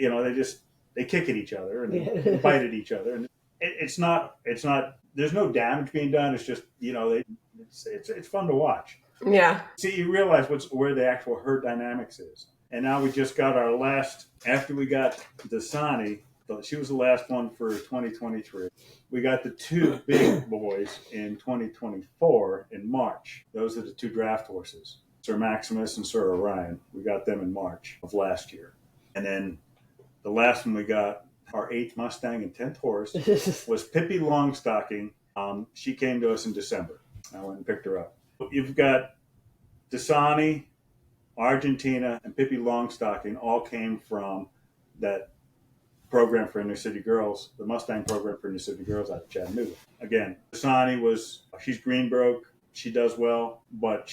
kick at each other and they bite at each other. And it's not, there's no damage being done. It's just, it's fun to watch. Yeah. See, you realize where the actual herd dynamics is. And now we just got our last, after we got Dasani, she was the last one for 2023. We got the two big boys in 2024 in March. Those are the two draft horses, Sir Maximus and Sir Orion. We got them in March of last year. And then the last one we got our 8th Mustang and 10th horse, was Pippi Longstocking. She came to us in December. I went and picked her up. You've got Dasani, Argentina, and Pippi Longstocking all came from that program for inner city girls, the Mustang program for inner city girls out of Chattanooga. Again, Dasani she's Greenbroke. She does well, but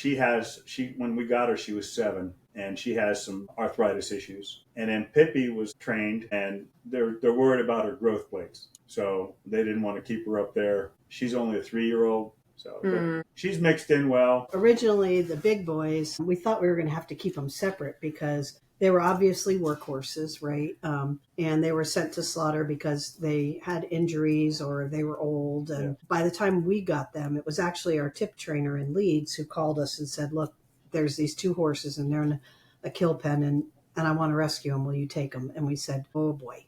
when we got her, she was 7, and she has some arthritis issues. And then Pippi was trained, and they're worried about her growth plates, so they didn't want to keep her up there. She's only a 3-year-old, so she's mixed in well. Originally, the big boys, we thought we were going to have to keep them separate because they were obviously workhorses, right? And they were sent to slaughter because they had injuries or they were old. And by the time we got them, it was actually our tip trainer in Leeds who called us and said, look, there's these 2 horses and they're in a kill pen and I want to rescue them. Will you take them? And we said, oh boy,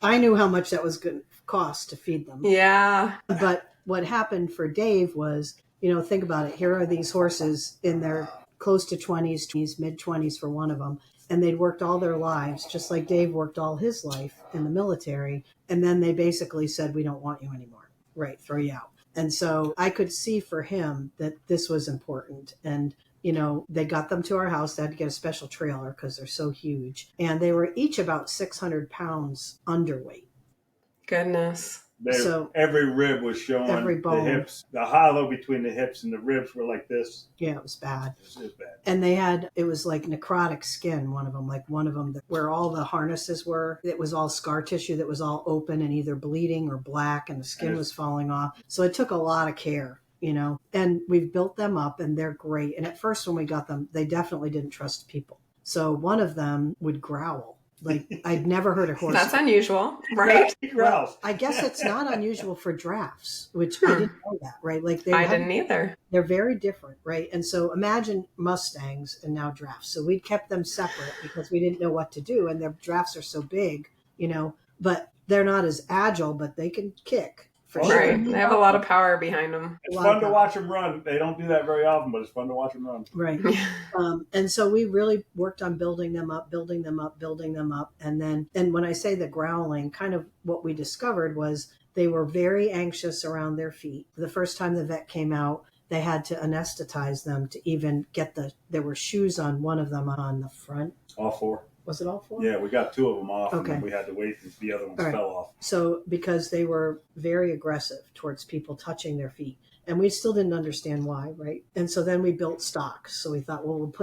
I knew how much that was going to cost to feed them. Yeah. But what happened for Dave was, think about it. Here are these horses in their close to 20s, mid-20s for one of them. And they'd worked all their lives, just like Dave worked all his life in the military. And then they basically said, we don't want you anymore. Right, throw you out. And so I could see for him that this was important. And, they got them to our house. They had to get a special trailer because they're so huge. And they were each about 600 pounds underweight. Goodness. So every rib was showing, every bone. The hips, the hollow between the hips and the ribs were like this. Yeah, it was bad. It was bad. And it was like necrotic skin, one of them where all the harnesses were, it was all scar tissue that was all open and either bleeding or black and the skin was falling off. So it took a lot of care, and we've built them up and they're great. And at first when we got them, they definitely didn't trust people. So one of them would growl. Like I'd never heard a horse. That's unusual, right? Well, I guess it's not unusual for drafts, which I didn't know that, right? Like I didn't either. They're very different, right? And so imagine Mustangs and now drafts. So we kept them separate because we didn't know what to do, and their drafts are so big, but they're not as agile, but they can kick. Right. They have a lot of power behind them. It's fun to watch them run. They don't do that very often, but it's fun to watch them run. Right. And so we really worked on building them up. And when I say the growling, kind of what we discovered was they were very anxious around their feet. The first time the vet came out, they had to anesthetize them to even get there were shoes on one of them on the front. All 4. Was it all 4? Yeah, we got 2 of them off, okay. And then we had to wait until the other ones fell off. So because they were very aggressive towards people touching their feet. And we still didn't understand why, right? And so then we built stocks. So we thought, well, we'll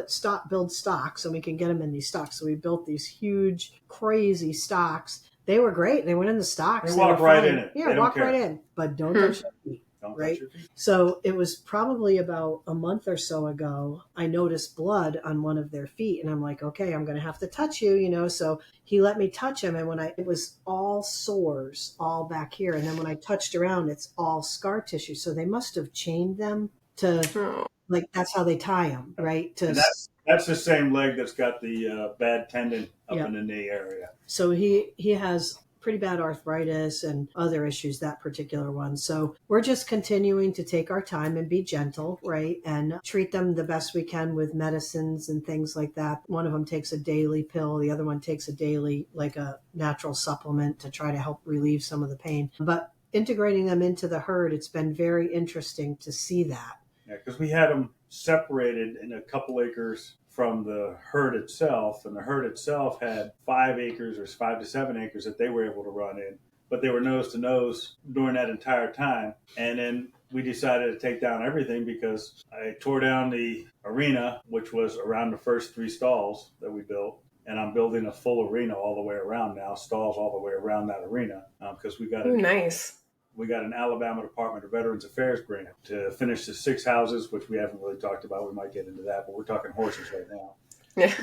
build stocks and we can get them in these stocks. So we built these huge, crazy stocks. They were great. They went in the stocks. They walk right in it. Yeah, walk right in. But don't touch their feet. Right. So it was probably about a month or so ago, I noticed blood on one of their feet. And I'm like, okay, I'm going to have to touch you, So he let me touch him. And it was all sores all back here. And then when I touched around, it's all scar tissue. So they must have chained them to, that's how they tie them, right? And that's the same leg that's got the bad tendon up in the knee area. So he has pretty bad arthritis and other issues, that particular one. So we're just continuing to take our time and be gentle, right? And treat them the best we can with medicines and things like that. One of them takes a daily pill. The other one takes a daily, like a natural supplement to try to help relieve some of the pain. But integrating them into the herd, it's been very interesting to see that. Yeah, because we had them separated in a couple acres from the herd itself, and the herd itself had 5 acres or 5 to 7 acres that they were able to run in, but they were nose to nose during that entire time. And then we decided to take down everything because I tore down the arena, which was around the first 3 stalls that we built, and I'm building a full arena all the way around now, stalls all the way around that arena, because we got nice. We got an Alabama Department of Veterans Affairs grant to finish the 6 houses, which we haven't really talked about. We might get into that, but we're talking horses right now. Yeah,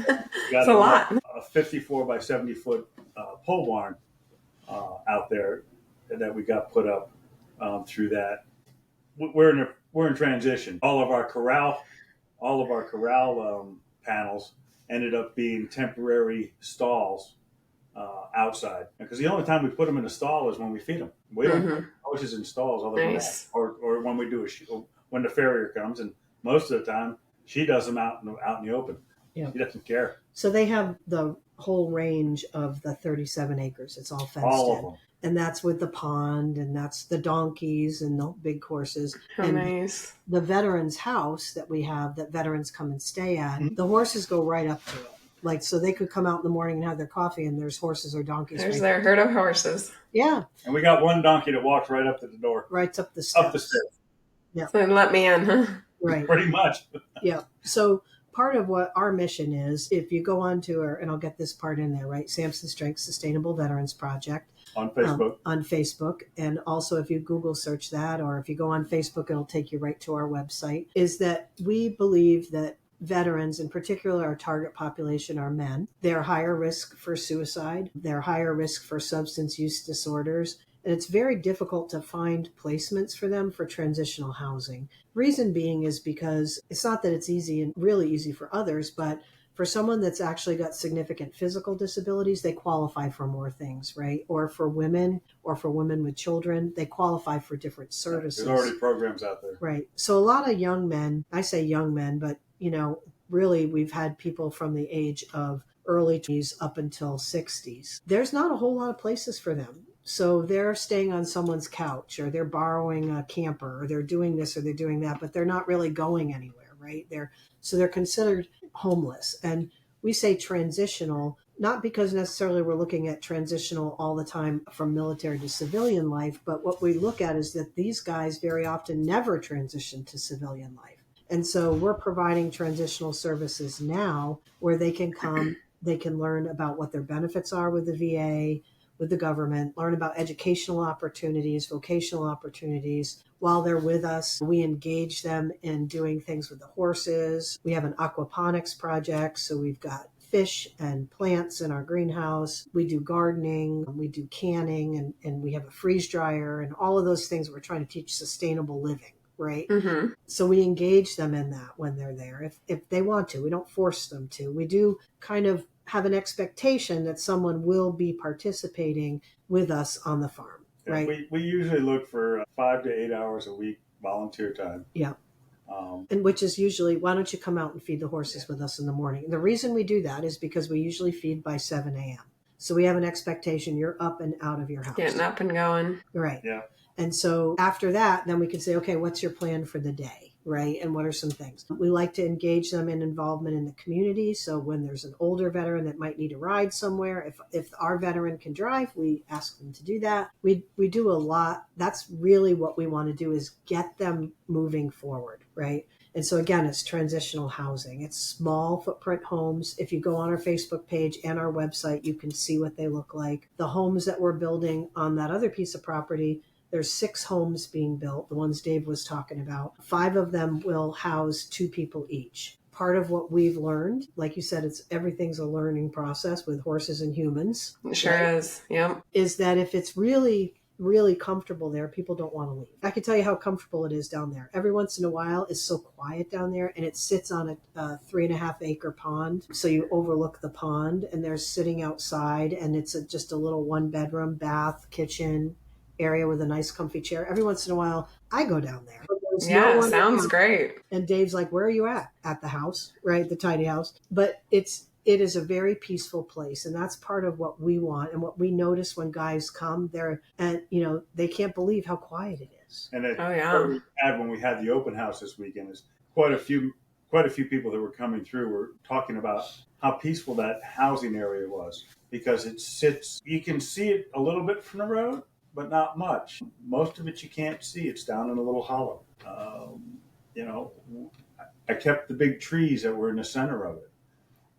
it's a lot. A 54 by 70 foot pole barn out there that we got put up through that. We're in transition. All of our corral panels ended up being temporary stalls outside, because the only time we put them in a stall is when we feed them. We don't put horses in stalls other than that, or when we do when the farrier comes, and most of the time she does them out in the open. Yeah. He doesn't care. So they have the whole range of the 37 acres. It's all fenced All in. of them. And that's with the pond, and that's the donkeys and the big horses. How and nice. the veterans house that we have that veterans come and stay at, the horses go right up to it. Like, so they could come out in the morning and have their coffee, and there's horses or donkeys. There's their herd of horses. Yeah. And we got one donkey that walks right up to the door. Right up the steps. Up the stairs. Yeah. So let me in, huh? Right. Pretty much. Yeah. So part of what our mission is, if you go on to our, and I'll get this part in there, right? Samson Strength Sustainable Veterans Project. On Facebook. On Facebook. And also if you Google search that, or if you go on Facebook, it'll take you right to our website, is that we believe that veterans, in particular our target population, are men. They're higher risk for suicide. They're higher risk for substance use disorders. And it's very difficult to find placements for them for transitional housing. Reason being is because it's not that it's easy and really easy for others, but for someone that's actually got significant physical disabilities, they qualify for more things, right? Or for women with children, they qualify for different services. There's already programs out there. Right. So a lot of young men, I say young men, but really we've had people from the age of early 20s up until 60s. There's not a whole lot of places for them. So they're staying on someone's couch, or they're borrowing a camper, or they're doing this or they're doing that, but they're not really going anywhere, right? They're considered homeless. And we say transitional, not because necessarily we're looking at transitional all the time from military to civilian life, but what we look at is that these guys very often never transition to civilian life. And so we're providing transitional services now where they can come, they can learn about what their benefits are with the VA, with the government, learn about educational opportunities, vocational opportunities. While they're with us, we engage them in doing things with the horses. We have an aquaponics project, so we've got fish and plants in our greenhouse. We do gardening, we do canning, and we have a freeze dryer, and all of those things we're trying to teach sustainable living, right? Mm-hmm. So we engage them in that when they're there, if they want to. We don't force them to. We do kind of have an expectation that someone will be participating with us on the farm, right? We usually look for 5 to 8 hours a week volunteer time. Yeah. And which is usually, why don't you come out and feed the horses with us in the morning? And the reason we do that is because we usually feed by 7 a.m. So we have an expectation you're up and out of your house. Getting up and going. Right. Yeah. And so after that, then we can say, okay, what's your plan for the day, right? And what are some things? We like to engage them in involvement in the community. So when there's an older veteran that might need a ride somewhere, if our veteran can drive, we ask them to do that. We do a lot. That's really what we want to do, is get them moving forward, right? And so again, it's transitional housing. It's small footprint homes. If you go on our Facebook page and our website, you can see what they look like. The homes that we're building on that other piece of property, there's 6 homes being built, the ones Dave was talking about. 5 of them will house 2 people each. Part of what we've learned, like you said, everything's a learning process with horses and humans. It sure right? is. Yep. Is that if it's really, really comfortable there, people don't want to leave. I can tell you how comfortable it is down there. Every once in a while, it's so quiet down there, and it sits on a 3.5 acre pond. So you overlook the pond, and they're sitting outside, and it's just a little 1-bedroom, bath, kitchen area with a nice comfy chair. Every once in a while, I go down there. Yeah, sounds great. And Dave's like, where are you at? At the house, right? The tiny house. But it is a very peaceful place. And that's part of what we want. And what we notice when guys come there, and they can't believe how quiet it is. And what we had when we had the open house this weekend is quite a few people that were coming through were talking about how peaceful that housing area was, because you can see it a little bit from the road, but not much. Most of it you can't see. It's down in a little hollow. I kept the big trees that were in the center of it.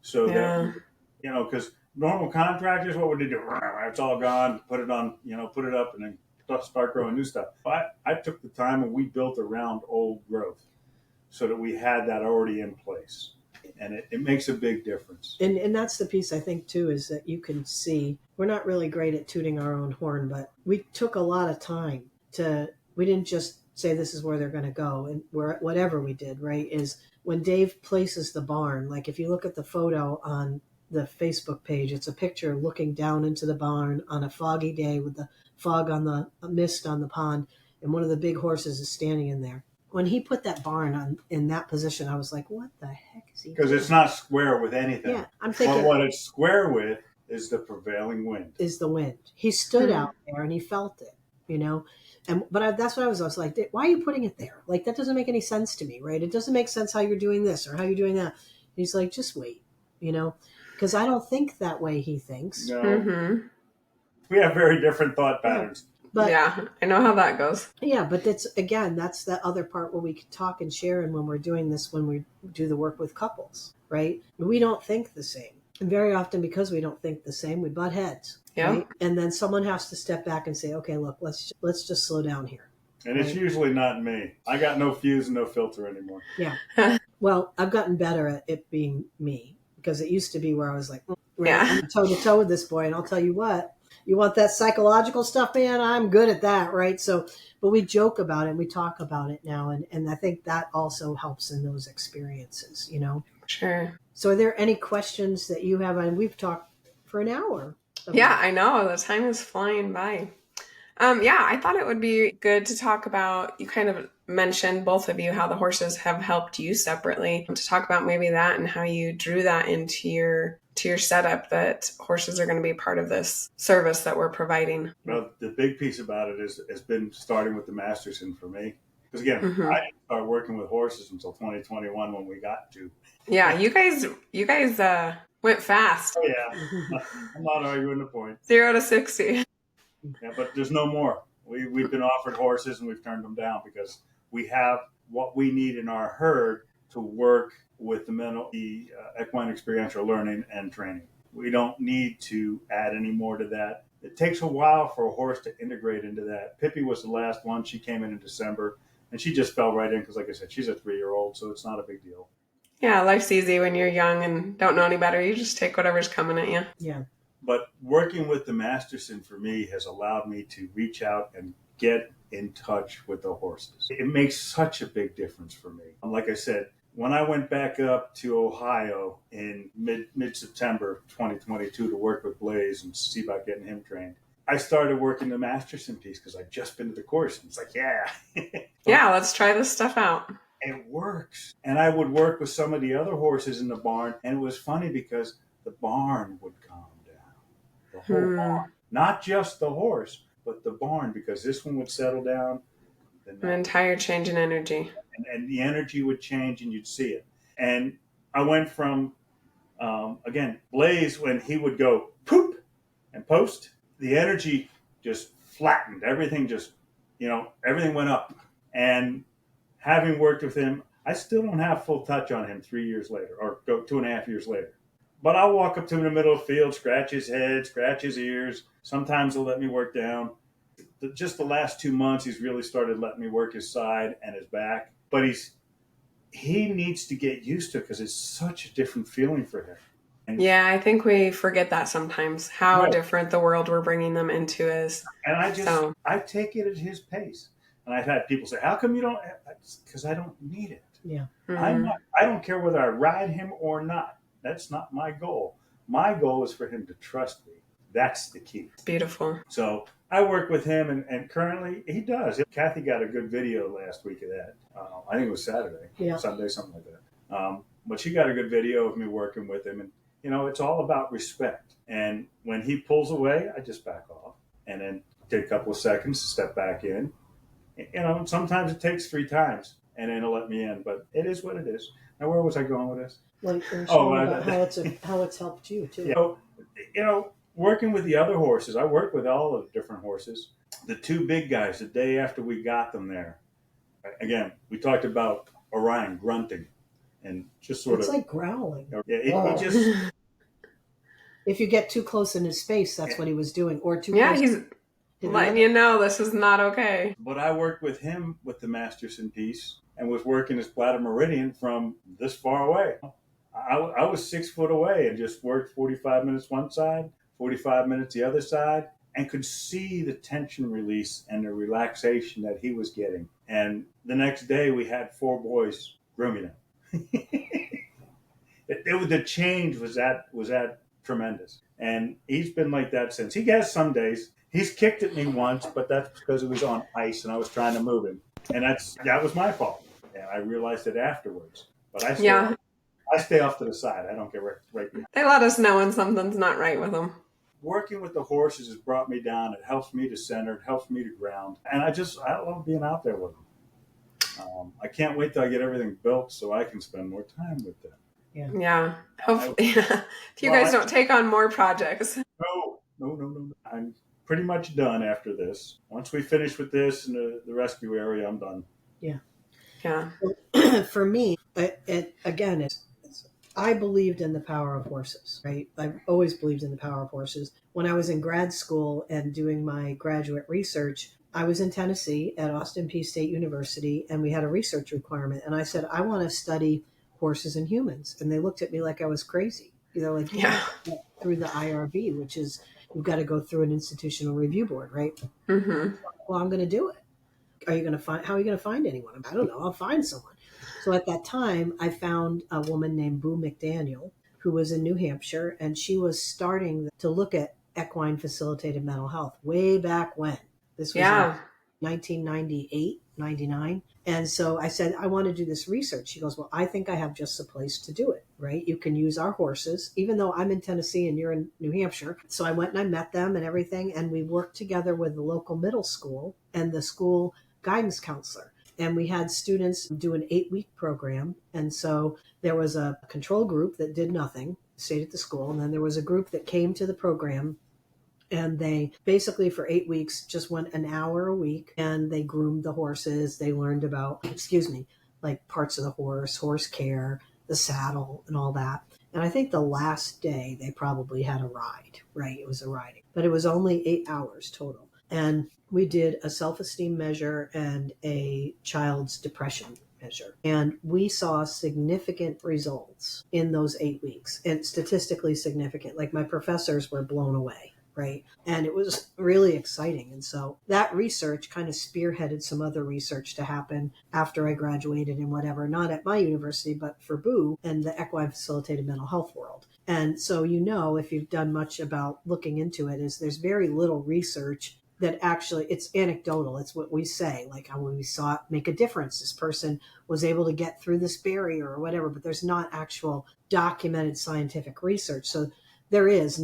So that, because normal contractors, what would they do? It's all gone, put it up and then start growing new stuff. I took the time and we built around old growth so that we had that already in place. And it makes a big difference. And that's the piece I think too, is that you can see, we're not really great at tooting our own horn, but we took a lot of time we didn't just say this is where they're going to go. And whatever we did, right, is when Dave places the barn, like if you look at the photo on the Facebook page, it's a picture looking down into the barn on a foggy day with the fog on the mist on the pond. And one of the big horses is standing in there. when he put that barn on in that position, I was like, what the heck is he Because doing? it's not square with anything. Yeah, I'm But thinking what it's square with is the prevailing wind. is the wind. He stood out there and he felt it, you know. That's what I was like, why are you putting it there? Like, that doesn't make any sense to me, right? It doesn't make sense how you're doing this or how you're doing that. He's like, just wait, you know, because I don't think that way he thinks. No. We have very different thought patterns. But yeah, I know how that goes. yeah, but that's the other part where we can talk and share. And when we're doing this, when we do the work with couples, right? We don't think the same. And very often, because we don't think the same, we butt heads. Yeah. Right? And then someone has to step back and say, okay, look, let's just slow down here. And it's usually not me. I got no fuse and no filter anymore. Yeah. Well, I've gotten better at it being me, because it used to be where I was like, I'm toe to toe with this boy. And I'll tell you what, you want that psychological stuff, man? I'm good at that. Right. So, but we joke about it and we talk about it now. And I think that also helps in those experiences, you know? Sure. So are there any questions that you have? And we've talked for an hour. Yeah, I know. The time is flying by. I thought it would be good to talk about, you kind of mentioned, both of you, how the horses have helped you separately, to talk about maybe that and how you drew that into your setup, that horses are going to be part of this service that we're providing. Well, the big piece about it has been starting with the Masterson for me. Because again, I didn't start working with horses until 2021 when we got to. Yeah, you guys went fast. Oh, yeah. I'm not arguing the point. 0 to 60. Yeah, but there's no more. We've been offered horses and we've turned them down because we have what we need in our herd to work with the equine experiential learning and training. We don't need to add any more to that. It takes a while for a horse to integrate into that. Pippi was the last one. She came in December and she just fell right in because, like I said, she's a 3-year-old, so it's not a big deal. Yeah, life's easy when you're young and don't know any better. You just take whatever's coming at you. Yeah. But working with the Masterson for me has allowed me to reach out and get in touch with the horses. It makes such a big difference for me. Like I said, when I went back up to Ohio in mid-September 2022 to work with Blaze and see about getting him trained, I started working the Masterson piece because I'd just been to the course. And it's like, yeah, let's try this stuff out. It works. And I would work with some of the other horses in the barn. And it was funny because the barn would calm down. The whole barn. Not just the horse, but the barn, because this one would settle down. An entire change in energy. And the energy would change and you'd see it. And I went from, again, Blaze, when he would go poop and post, the energy just flattened. Everything just, everything went up. And having worked with him, I still don't have full touch on him 3 years later, or 2.5 years later. But I'll walk up to him in the middle of the field, scratch his head, scratch his ears. Sometimes he'll let me work down. Just the last 2 months, he's really started letting me work his side and his back. But he needs to get used to it because it's such a different feeling for him. And I think we forget that sometimes, how different the world we're bringing them into is. And I take it at his pace. And I've had people say, how come you don't? Because I don't need it. Yeah. I don't care whether I ride him or not. That's not my goal. My goal is for him to trust me. That's the key. Beautiful. So I work with him, and currently he does. Kathy got a good video last week of that. I think it was Saturday, Sunday, something like that. But she got a good video of me working with him. And, it's all about respect. And when he pulls away, I just back off and then take a couple of seconds to step back in. Sometimes it takes 3 times and then it'll let me in. But it is what it is. Now, where was I going with this? Like, how it's helped you too. Working with the other horses, I worked with all of the different horses. The 2 big guys, the day after we got them there, again, we talked about Orion grunting and just sort of. It's like growling. Yeah, he just. If you get too close in his space, that's what he was doing, or too. Yeah, close. he's letting you know this is not okay. But I worked with him with the Masterson piece and was working his bladder meridian from this far away. I was 6 foot away and just worked 45 minutes one side, 45 minutes the other side, and could see the tension release and the relaxation that he was getting. And the next day we had 4 boys grooming him. The change was that tremendous. And he's been like that since. He has some days. He's kicked at me once, but that's because it was on ice and I was trying to move him. And that was my fault. And I realized it afterwards. But Yeah. I stay off to the side. I don't get right behind. They let us know when something's not right with them. Working with the horses has brought me down. It helps me to center. It helps me to ground. And I love being out there with them. I can't wait till I get everything built so I can spend more time with them. Yeah. Hopefully, if you guys don't take on more projects. No. I'm pretty much done after this. Once we finish with this and the rescue area, I'm done. Yeah. For me, I believed in the power of horses, right? I've always believed in the power of horses. When I was in grad school and doing my graduate research, I was in Tennessee at Austin Peay State University, and we had a research requirement. And I said, I want to study horses and humans. And they looked at me like I was crazy. Through the IRB, which is, you've got to go through an institutional review board, right? Mm-hmm. Well, I'm going to do it. How are you going to find anyone? I don't know. I'll find someone. So at that time, I found a woman named Boo McDaniel, who was in New Hampshire, and she was starting to look at equine facilitated mental health way back when. This was 1998, 99. And so I said, I want to do this research. She goes, well, I think I have just the place to do it, right? You can use our horses, even though I'm in Tennessee and you're in New Hampshire. So I went and I met them and everything. And we worked together with the local middle school and the school guidance counselor. And we had students do an 8-week program. And so there was a control group that did nothing, stayed at the school. And then there was a group that came to the program. And they basically for 8 weeks just went an hour a week and they groomed the horses. They learned about, like parts of the horse care, the saddle and all that. And I think the last day they probably had a ride, right? It was a riding, but it was only 8 hours total. And we did a self-esteem measure and a child's depression measure. And we saw significant results in those 8 weeks, and statistically significant. Like my professors were blown away, right? And it was really exciting. And so that research kind of spearheaded some other research to happen after I graduated and whatever, not at my university, but for Boo and the equine facilitated mental health world. And so, if you've done much about looking into it, is there's very little research that actually, it's anecdotal. It's what we say, like how when we saw it make a difference, this person was able to get through this barrier or whatever, but there's not actual documented scientific research. So there's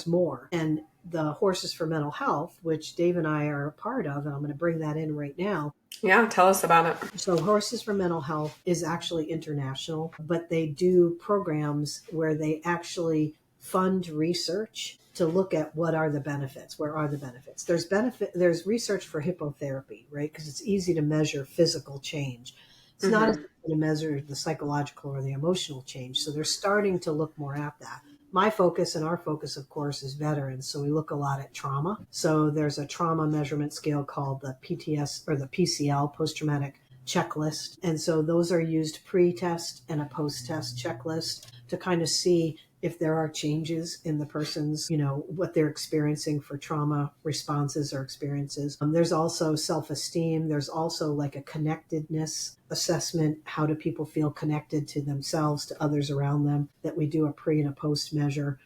more. And the Horses for Mental Health, which Dave and I are a part of, and I'm going to bring that in right now. Yeah, tell us about it. So Horses for Mental Health is actually international, but they do programs where they actually fund research to look at what are the benefits, where are the benefits. There's research for hippotherapy, right? Because it's easy to measure physical change. It's not as easy to measure the psychological or the emotional change. So they're starting to look more at that. My focus and our focus, of course, is veterans. So we look a lot at trauma. So there's a trauma measurement scale called the PTS or the PCL, post-traumatic checklist. And so those are used pre-test and a post-test checklist to kind of see if there are changes in the person's, what they're experiencing for trauma responses or experiences. There's also self-esteem. There's also like a connectedness assessment. How do people feel connected to themselves, to others around them, that we do a pre and a post measure.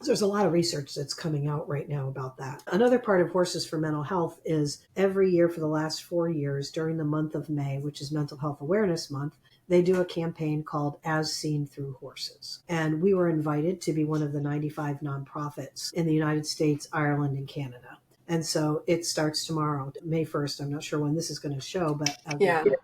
There's a lot of research that's coming out right now about that. Another part of Horses for Mental Health is every year for the last 4 years during the month of May, which is Mental Health Awareness Month, they do a campaign called As Seen Through Horses. And we were invited to be one of the 95 nonprofits in the United States, Ireland, and Canada. And so it starts tomorrow, May 1st. I'm not sure when this is going to show, but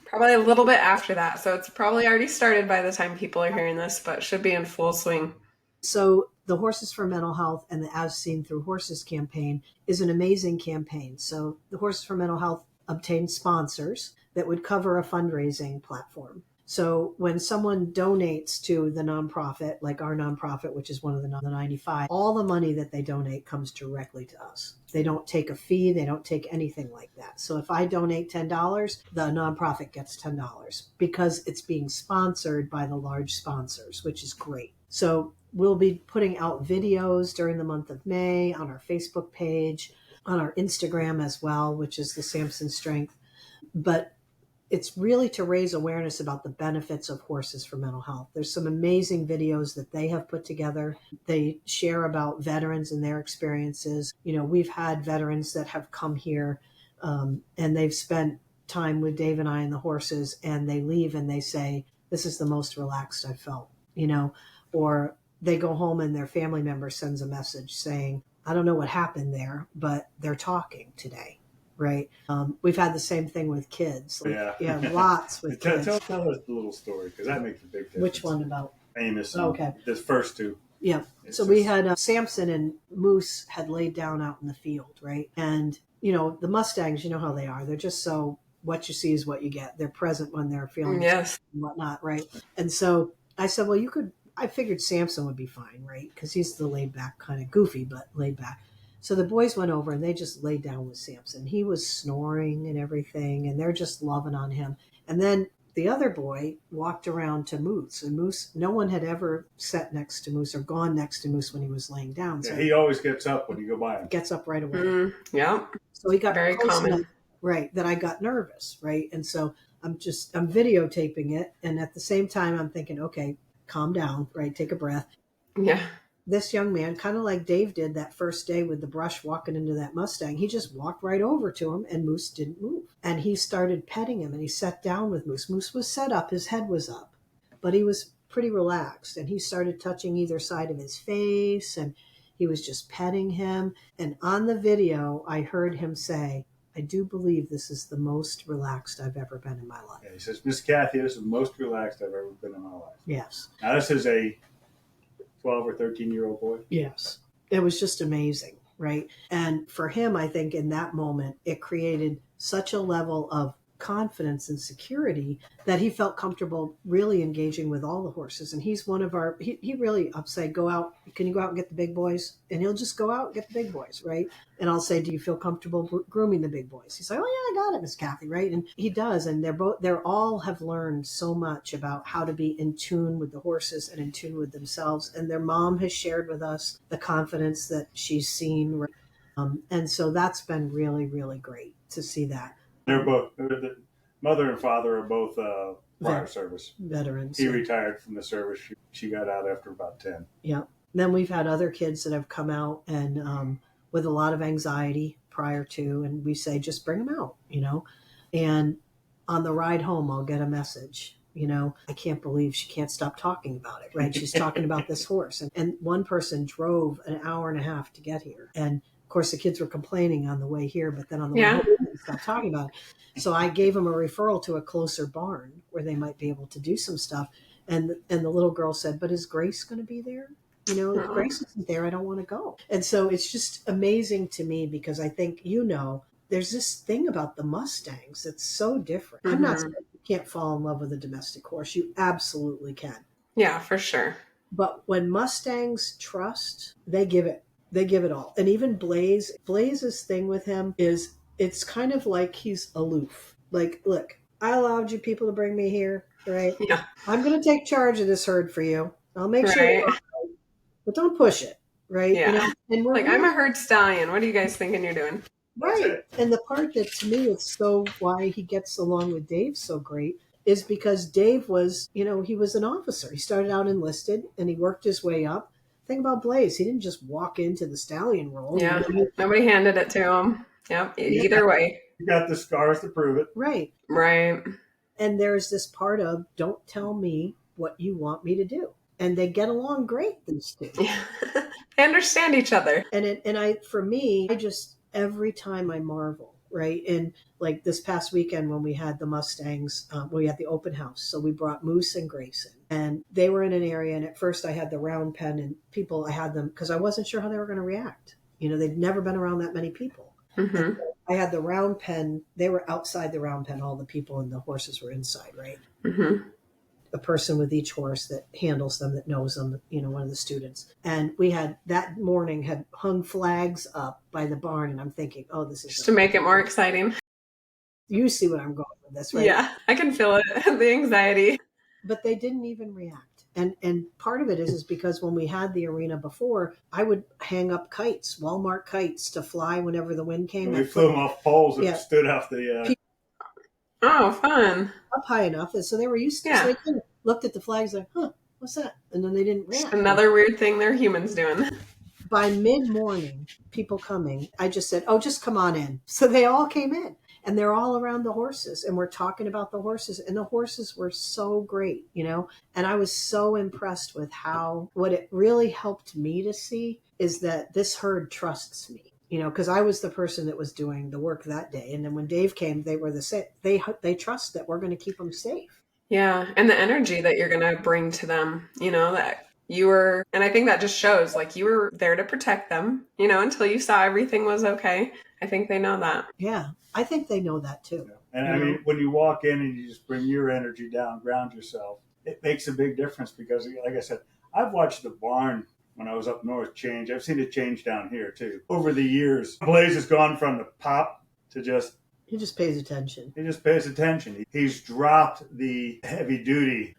probably a little bit after that. So it's probably already started by the time people are hearing this, but should be in full swing. So the Horses for Mental Health and the As Seen Through Horses campaign is an amazing campaign. So the Horses for Mental Health obtained sponsors that would cover a fundraising platform. So when someone donates to the nonprofit, like our nonprofit, which is one of the 95, all the money that they donate comes directly to us. They don't take a fee. They don't take anything like that. So if I donate $10, the nonprofit gets $10 because it's being sponsored by the large sponsors, which is great. So we'll be putting out videos during the month of May on our Facebook page, on our Instagram as well, which is the Samson Strength. But it's really to raise awareness about the benefits of Horses for Mental Health. There's some amazing videos that they have put together. They share about veterans and their experiences. We've had veterans that have come here and they've spent time with Dave and I and the horses, and they leave and they say, this is the most relaxed I've felt, or they go home and their family member sends a message saying, I don't know what happened there, but they're talking today. Right. We've had the same thing with kids. Yeah, lots with kids. Tell us the little story, because that makes a big difference. Which one about? Amos. Okay. The first two. Yeah. So we had Samson and Moose had laid down out in the field, right? And, the Mustangs, you know how they are. They're just so what you see is what you get. They're present when they're feeling yes. and whatnot, right? And so I said, well, I figured Samson would be fine, right? Because he's the laid back, kind of goofy, but laid back. So the boys went over and they just laid down with Samson. He was snoring and everything, and they're just loving on him. And then the other boy walked around to Moose, and Moose, no one had ever sat next to Moose or gone next to Moose when he was laying down. So he always gets up when you go by him. Gets up right away. Yeah. So he got very common. enough, right, that I got nervous, right? And so I'm videotaping it, and at the same time I'm thinking, okay, calm down, right? Take a breath. Yeah. This young man, kind of like Dave did that first day with the brush walking into that Mustang, he just walked right over to him and Moose didn't move. And he started petting him and he sat down with Moose. Moose was set up, his head was up, but he was pretty relaxed. And he started touching either side of his face and he was just petting him. And on the video, I heard him say, I do believe this is the most relaxed I've ever been in my life. Yeah, he says, Miss Kathy, this is the most relaxed I've ever been in my life. Yes. Now, this is a 12 or 13-year-old boy. Yes. It was just amazing, right? And for him, I think in that moment, it created such a level of confidence and security that he felt comfortable really engaging with all the horses. And he's one of our, he really, I'll say, go out, can you go out and get the big boys? And he'll just go out and get the big boys, right? And I'll say, do you feel comfortable grooming the big boys? He's like, oh yeah, I got it, Miss Kathy, right? And he does. And they're all have learned so much about how to be in tune with the horses and in tune with themselves. And their mom has shared with us the confidence that she's seen. And so that's been really, really great to see that. The mother and father are both prior service veterans. He retired from the service. She got out after about 10. Yeah. Then we've had other kids that have come out and with a lot of anxiety prior to, and we say, just bring them out, and on the ride home, I'll get a message, I can't believe she can't stop talking about it, right? She's talking about this horse. And one person drove an hour and a half to get here. And of course, the kids were complaining on the way here, but then on the way home, they stopped talking about it. So I gave them a referral to a closer barn where they might be able to do some stuff. And the little girl said, but is Grace going to be there? If Grace isn't there, I don't want to go. And so it's just amazing to me because I think, there's this thing about the Mustangs that's so different. I'm not saying you can't fall in love with a domestic horse. You absolutely can. Yeah, for sure. But when Mustangs trust, they give it all. And even Blaze's thing with him is it's kind of like he's aloof. Like, look, I allowed you people to bring me here, right? Yeah. I'm going to take charge of this herd for you. I'll make sure, but don't push it, right? Yeah. And we're I'm a herd stallion. What are you guys thinking you're doing? Right. And the part that to me it's so why he gets along with Dave so great is because Dave was, he was an officer. He started out enlisted and he worked his way up. Thing about Blaze, he didn't just walk into the stallion role. Yeah. Nobody handed it to him. Yep. Either way. You got the scars to prove it. Right. Right. And there's this part of don't tell me what you want me to do. And they get along great, these two. Yeah. They understand each other. For me, I just every time I marvel, right? And like this past weekend when we had the Mustangs, we had the open house. So we brought Moose and Grayson and they were in an area. And at first I had the round pen and I had them because I wasn't sure how they were going to react. They'd never been around that many people. Mm-hmm. I had the round pen. They were outside the round pen. All the people and the horses were inside, right? Mm-hmm. A person with each horse that handles them, that knows them, one of the students. And we had that morning had hung flags up by the barn. And I'm thinking, oh, this is just to make it more exciting. You see what I'm going with this, right? Yeah, I can feel it. The anxiety. But they didn't even react. And part of it is because when we had the arena before, I would hang up kites, Walmart kites to fly whenever the wind came. We flew them off poles and stood off the... Oh, fun. Up high enough. And so they were used to it. So they kind of looked at the flags like, huh, what's that? And then they didn't react. Another weird thing they're humans doing. By mid-morning, people coming, I just said, oh, just come on in. So they all came in. And they're all around the horses, and we're talking about the horses, and the horses were so great, and I was so impressed with what it really helped me to see is that this herd trusts me, because I was the person that was doing the work that day. And then when Dave came, they were the same. They trust that we're going to keep them safe. Yeah. And the energy that you're going to bring to them, that you were, and I think that just shows like you were there to protect them, until you saw everything was okay. I think they know that. Yeah. I think they know that too. And I mean, when you walk in and you just bring your energy down, ground yourself, it makes a big difference because, like I said, I've watched the barn when I was up north change. I've seen it change down here too. Over the years, Blaze has gone from the pop to just... He just pays attention. He just pays attention. He's dropped the heavy duty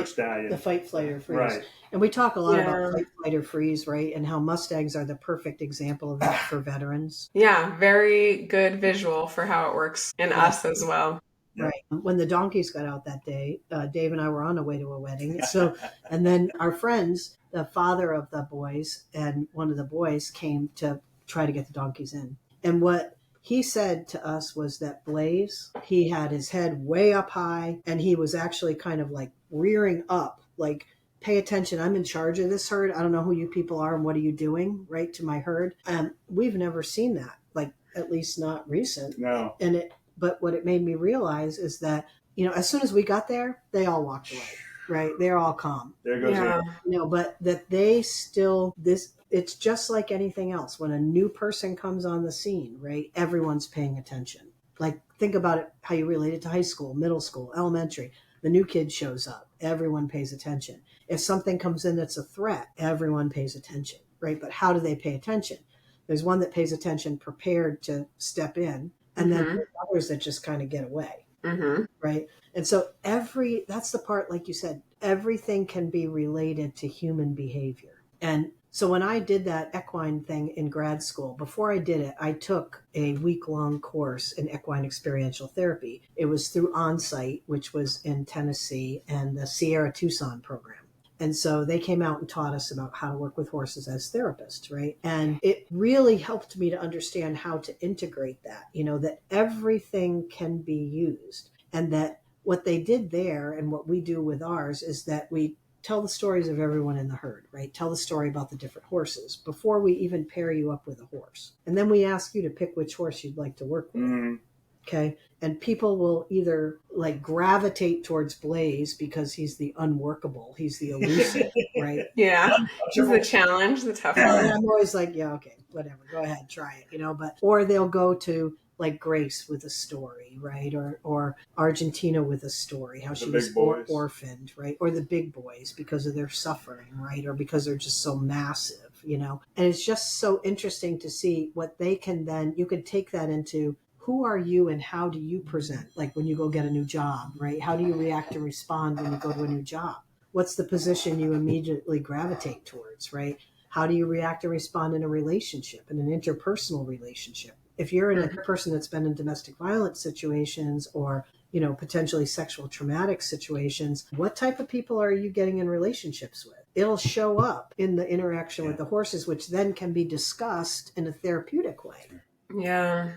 stallion. The fight, flighter, freeze. Right. And we talk a lot about fight, flighter, freeze, right? And how Mustangs are the perfect example of that for veterans. Yeah, very good visual for how it works in us as well. Right. When the donkeys got out that day, Dave and I were on the way to a wedding. So, and then our friends, the father of the boys and one of the boys came to try to get the donkeys in. And what he said to us was that Blaze, he had his head way up high and he was actually kind of like rearing up, like, pay attention. I'm in charge of this herd. I don't know who you people are and what are you doing, right, to my herd. We've never seen that, like, at least not recent. No. But what it made me realize is that, as soon as we got there, they all walked away, right? They're all calm. There goes it. But that they still, it's just like anything else. When a new person comes on the scene, right, everyone's paying attention. Like, think about it, how you relate it to high school, middle school, elementary. The new kid shows up. Everyone pays attention. If something comes in that's a threat, everyone pays attention, right? But how do they pay attention? There's one that pays attention, prepared to step in, and then there's others that just kind of get away, right? And so that's the part, like you said, everything can be related to human behavior. And so when I did that equine thing in grad school, before I did it, I took a week-long course in equine experiential therapy. It was through Onsite, which was in Tennessee, and the Sierra Tucson program. And so they came out and taught us about how to work with horses as therapists, right? And it really helped me to understand how to integrate that, that everything can be used. And that what they did there and what we do with ours is that we tell the stories of everyone in the herd, right? Tell the story about the different horses before we even pair you up with a horse. And then we ask you to pick which horse you'd like to work with. Mm-hmm. Okay. And people will either like gravitate towards Blaze because he's the unworkable. He's the elusive, right? Yeah. He's the challenge, the tough one. And I'm always like, yeah, okay, whatever. Go ahead, try it, or they'll go to like Grace with a story, right? Or Argentina with a story, how she was orphaned, right? Or the big boys because of their suffering, right? Or because they're just so massive, And it's just so interesting to see what they can then, you can take that into who are you and how do you present? Like when you go get a new job, right? How do you react and respond when you go to a new job? What's the position you immediately gravitate towards, right? How do you react and respond in a relationship, in an interpersonal relationship? If you're in a person that's been in domestic violence situations or, potentially sexual traumatic situations, what type of people are you getting in relationships with? It'll show up in the interaction with the horses, which then can be discussed in a therapeutic way. Yeah.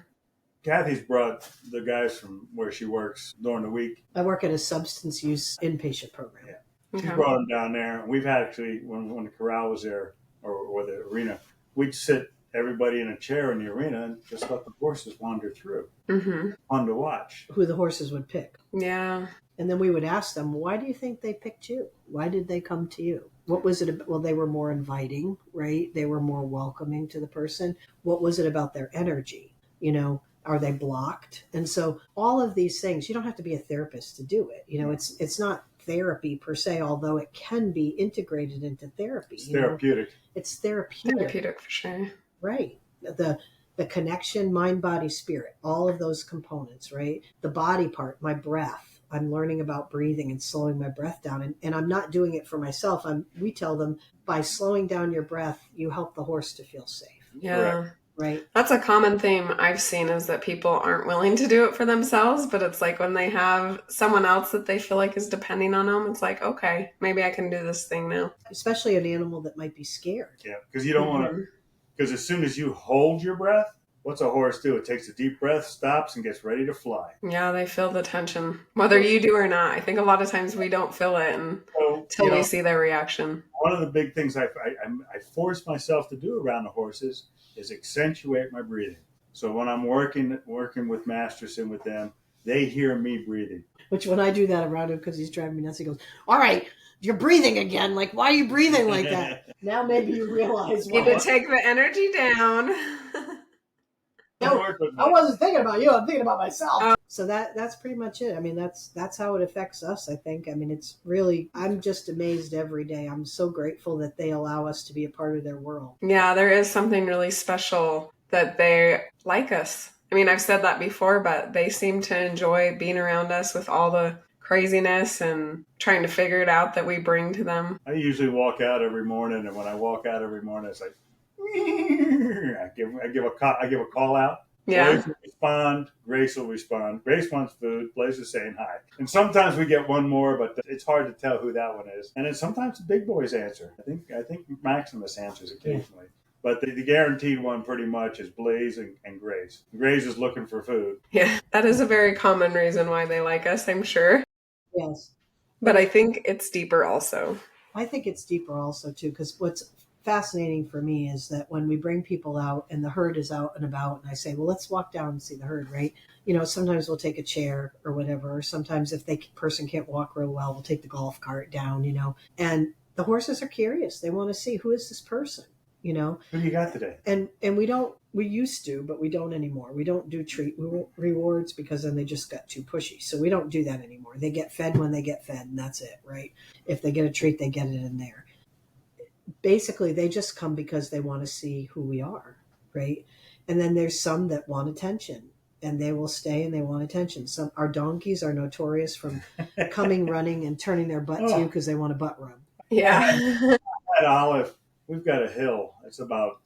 Kathy's brought the guys from where she works during the week. I work at a substance use inpatient program. Yeah. She brought them down there. We've had actually, when the corral was there, or the arena, we'd sit everybody in a chair in the arena and just let the horses wander through. Mm-hmm. Fun to watch. Who the horses would pick. Yeah. And then we would ask them, why do you think they picked you? Why did they come to you? What was it about? Well, they were more inviting, right? They were more welcoming to the person. What was it about their energy? Are they blocked? And so all of these things, you don't have to be a therapist to do it. It's not therapy per se, although it can be integrated into therapy. It's therapeutic. It's therapeutic. Therapeutic for sure. Right. The connection, mind, body, spirit, all of those components, right? The body part, my breath. I'm learning about breathing and slowing my breath down. And I'm not doing it for myself. We tell them by slowing down your breath, you help the horse to feel safe. Yeah. Correct. Right. That's a common theme I've seen is that people aren't willing to do it for themselves, but it's like when they have someone else that they feel like is depending on them, it's like, okay, maybe I can do this thing now. Especially an animal that might be scared. Yeah, because you don't want to, because as soon as you hold your breath, What's a horse do? It takes a deep breath, stops, and gets ready to fly. Yeah, they feel the tension, whether you do or not. I think a lot of times we don't feel it So, until we see their reaction. one of the big things I force myself to do around the horses is accentuate my breathing. So when I'm working with Masterson with them, they hear me breathing. Which when I do that around him, because he's driving me nuts, he goes, "All right, you're breathing again. Like, why are you breathing like that?" Now maybe you realize You need to take the energy down. No, I wasn't thinking about you. I'm thinking about myself. So that's pretty much it. I mean, that's how it affects us, I think. I mean, it's really, I'm just amazed every day. I'm so grateful that they allow us to be a part of their world. Yeah, there is something really special that they like us. I mean, I've said that before, but they seem to enjoy being around us with all the craziness and trying to figure it out that we bring to them. I usually walk out every morning, and when I walk out every morning, it's like, I give a call out. Yeah. Blaze will respond. Grace will respond. Grace wants food. Blaze is saying hi. And sometimes we get one more, but it's hard to tell who that one is. And then sometimes the big boys answer. I think Maximus answers occasionally. But the guaranteed one pretty much is Blaze and Grace. Grace is looking for food. Yeah, that is a very common reason why they like us, I'm sure. Yes. But I think it's deeper also. I think it's deeper also, too, because what's fascinating for me is that when we bring people out and the herd is out and about, and I say, well, let's walk down and see the herd, right? You know, sometimes we'll take a chair or whatever. Or sometimes if the person can't walk real well, we'll take the golf cart down, you know. And the horses are curious. They want to see, who is this person, you know? Who you got today? And we used to, but we don't anymore. We don't do treat rewards because then they just got too pushy. So we don't do that anymore. They get fed when they get fed, and that's it, right? If they get a treat, they get it in there. Basically, they just come because they want to see who we are, right? And then there's some that want attention, and they will stay and they want attention. Our donkeys are notorious from coming, running, and turning their butt to you because they want a butt rub. Yeah. At Olive, we've got a hill. It's about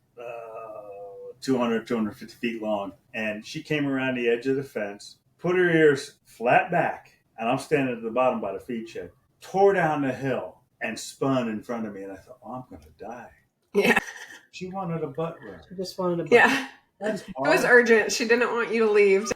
250 feet long. And she came around the edge of the fence, put her ears flat back, and I'm standing at the bottom by the feed shed, tore down the hill and spun in front of me. And I thought, oh, I'm going to die. Yeah. She wanted a butt rub. She just wanted a butt Yeah. rub. It was urgent. She didn't want you to leave.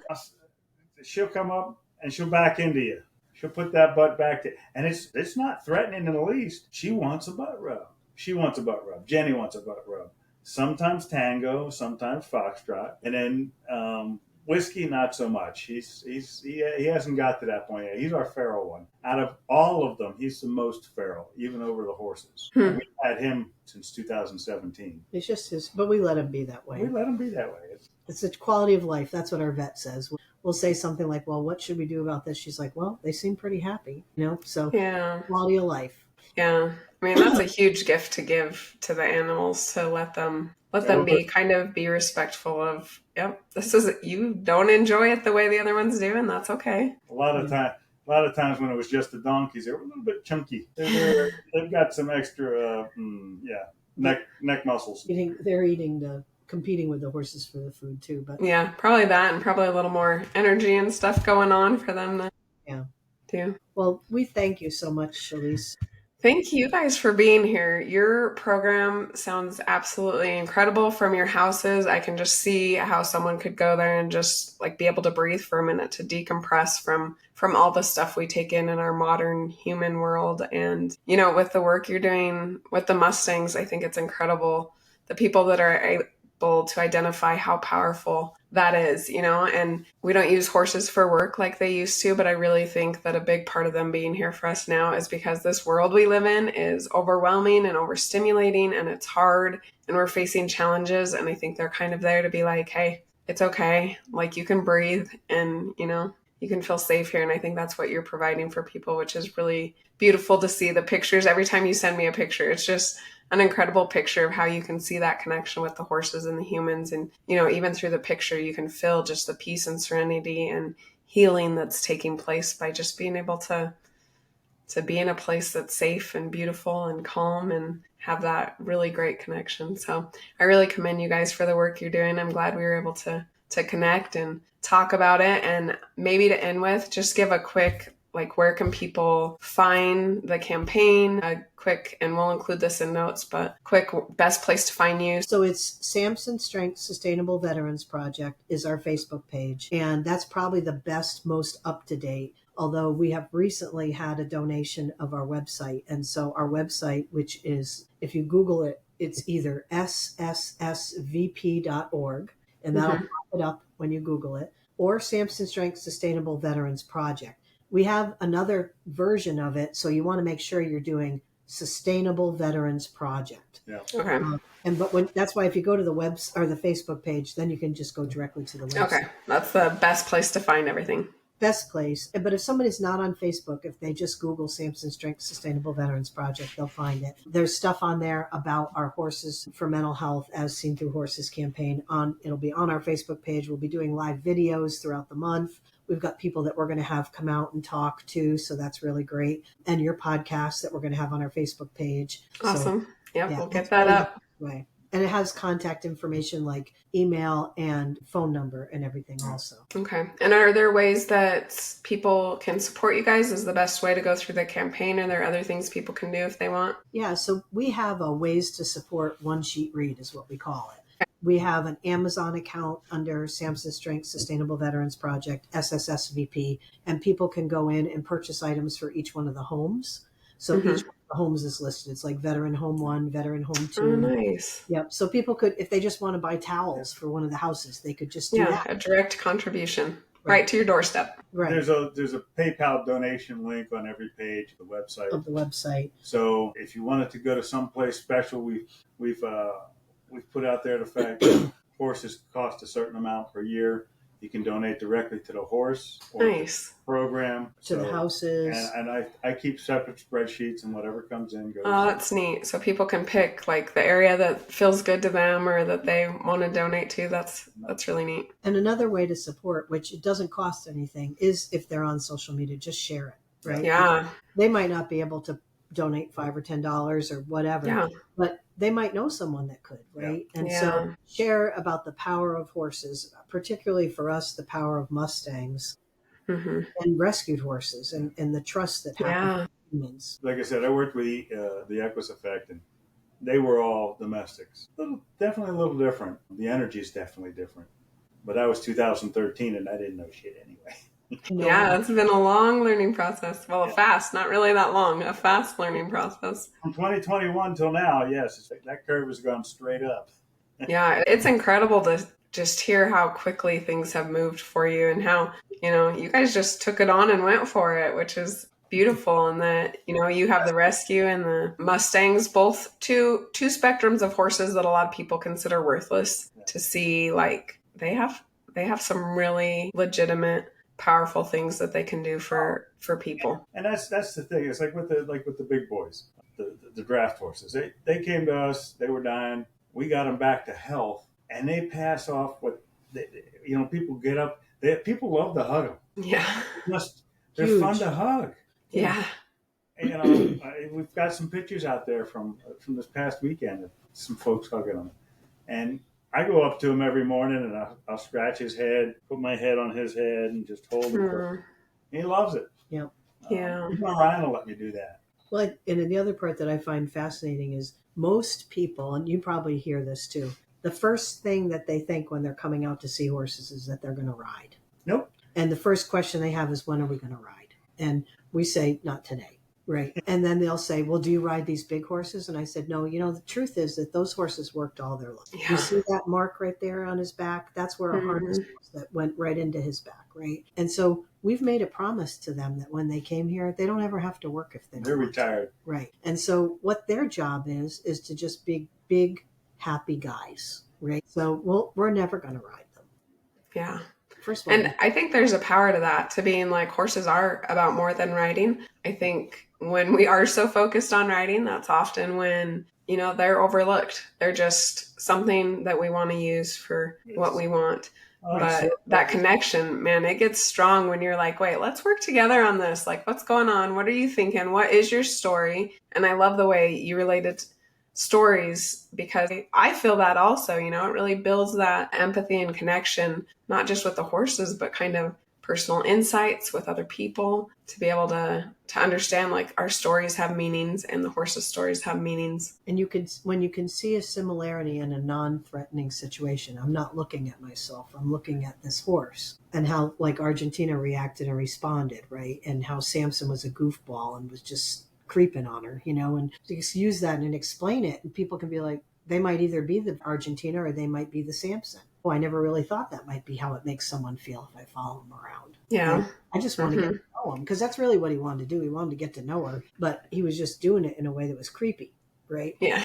She'll come up and she'll back into you. She'll put that butt back there. And it's not threatening in the least. She wants a butt rub. She wants a butt rub. Jenny wants a butt rub. Sometimes tango, sometimes foxtrot. And then Whiskey, not so much. He hasn't got to that point yet. He's our feral one. Out of all of them, he's the most feral, even over the horses. We've had him since 2017. It's just his, but we let him be that way. We let him be that way. It's a quality of life. That's what our vet says. We'll say something like, well, what should we do about this? She's like, well, they seem pretty happy, you know? So yeah. Quality of life. Yeah. I mean, that's a huge gift to give to the animals, to let them be respectful of, yep, this is, you don't enjoy it the way the other ones do, and that's okay. A lot of times when it was just the donkeys, they were a little bit chunky. They've got some extra, neck muscles. They're competing with the horses for the food too. But yeah, probably that, and probably a little more energy and stuff going on for them to do. Well, we thank you so much, Shalise. Thank you guys for being here. Your program sounds absolutely incredible. From your houses, I can just see how someone could go there and just like be able to breathe for a minute, to decompress from all the stuff we take in our modern human world. And, you know, with the work you're doing with the Mustangs, I think it's incredible. The people that are able to identify how powerful that is, you know, and we don't use horses for work like they used to, but I really think that a big part of them being here for us now is because this world we live in is overwhelming and overstimulating, and it's hard, and we're facing challenges. And I think they're kind of there to be like, hey, it's okay. Like, you can breathe and, you know, you can feel safe here. And I think that's what you're providing for people, which is really beautiful to see. The pictures, every time you send me a picture, it's just an incredible picture of how you can see that connection with the horses and the humans. And, you know, even through the picture, you can feel just the peace and serenity and healing that's taking place by just being able to be in a place that's safe and beautiful and calm and have that really great connection. So I really commend you guys for the work you're doing. I'm glad we were able to connect and talk about it. And maybe to end with, just give a quick like where can people find the campaign? A quick, and we'll include this in notes, but quick best place to find you. So it's Samson Strength Sustainable Veterans Project is our Facebook page. And that's probably the best, most up to date. Although we have recently had a donation of our website. And so our website, which is, if you Google it, it's either sssvp.org, and that'll pop it up when you Google it, or Samson Strength Sustainable Veterans Project. We have another version of it, so you want to make sure you're doing Sustainable Veterans Project. Yeah. Okay. That's why if you go to the web or the Facebook page, then you can just go directly to the website. Okay. That's the best place to find everything. Best place. But if somebody's not on Facebook, if they just Google Samson Strength Sustainable Veterans Project, they'll find it. There's stuff on there about our Horses for Mental Health as Seen Through Horses campaign. It'll be on our Facebook page. We'll be doing live videos throughout the month. We've got people that we're going to have come out and talk to, so that's really great. And your podcast that we're going to have on our Facebook page. Awesome. So, yep, yeah, we'll get that up. Way. And it has contact information like email and phone number and everything also. Okay. And are there ways that people can support you guys? Is the best way to go through the campaign? Are there other things people can do if they want? Yeah, so we have a ways to support One Sheet Read is what we call it. We have an Amazon account under Samson Strength Sustainable Veterans Project, SSSVP, and people can go in and purchase items for each one of the homes. So each one of the homes is listed. It's like Veteran Home 1, Veteran Home 2. Oh, nice. Yep. So people could, if they just want to buy towels for one of the houses, they could just do that. A direct contribution right to your doorstep. Right. There's a PayPal donation link on every page of the website. So if you wanted to go to someplace special, we've put out there the fact that horses cost a certain amount per year. You can donate directly to the horse or nice. The program. To the houses. And I keep separate spreadsheets, and whatever comes in goes. Oh, that's neat. So people can pick like the area that feels good to them or that they want to donate to. That's really neat. And another way to support, which it doesn't cost anything, is if they're on social media, just share it, right? Yeah. They might not be able to donate $5 or $10 or whatever, but they might know someone that could, right? And so share about the power of horses, particularly for us, the power of Mustangs and rescued horses and the trust that happens in humans. Like I said, I worked with the Equus Effect, and they were all domestics. Definitely a little different. The energy is definitely different. But that was 2013, and I didn't know shit anyway. Yeah, it's been a long learning process. Well, fast, not really that long, a fast learning process. From 2021 till now, yes, that curve has gone straight up. Yeah, it's incredible to just hear how quickly things have moved for you and how, you guys just took it on and went for it, which is beautiful. And that, you have the rescue and the Mustangs, both two spectrums of horses that a lot of people consider worthless, to see like they have some really legitimate, powerful things that they can do for people. And that's the thing. It's like with the big boys, the draft horses. They came to us. They were dying. We got them back to health, and they pass off people get up. People love to hug them. Yeah, they're fun to hug. Yeah. We've got some pictures out there from this past weekend of some folks hugging them, and I go up to him every morning and I'll scratch his head, put my head on his head, and just hold him. He loves it. Yeah. Ryan will let me do that. Well, and the other part that I find fascinating is most people, and you probably hear this too, the first thing that they think when they're coming out to see horses is that they're going to ride. Nope. And the first question they have is, when are we going to ride? And we say, not today. Right. And then they'll say, well, do you ride these big horses? And I said, no, the truth is that those horses worked all their life. Yeah. You see that mark right there on his back? That's where a harness was that went right into his back. Right. And so we've made a promise to them that when they came here, they don't ever have to work if they're retired. Right. And so what their job is to just be big, happy guys. Right. So we're never going to ride them. Yeah. First of all, and I think there's a power to that, to being like, horses are about more than riding. I think when we are so focused on riding, that's often when, they're overlooked. They're just something that we want to use for what we want. But that connection, man, it gets strong when you're like, wait, let's work together on this. Like, what's going on? What are you thinking? What is your story? And I love the way you related stories, because I feel that also, it really builds that empathy and connection, not just with the horses, but kind of personal insights with other people, to be able to understand like our stories have meanings and the horse's stories have meanings. And when you can see a similarity in a non-threatening situation, I'm not looking at myself, I'm looking at this horse, and how like Argentina reacted and responded, right? And how Samson was a goofball and was just creeping on her, and just use that and explain it. And people can be like, they might either be the Argentina or they might be the Samson. Oh, I never really thought that might be how it makes someone feel if I follow him around. Yeah. And I just want to get to know him, because that's really what he wanted to do. He wanted to get to know her, but he was just doing it in a way that was creepy, right? Yeah.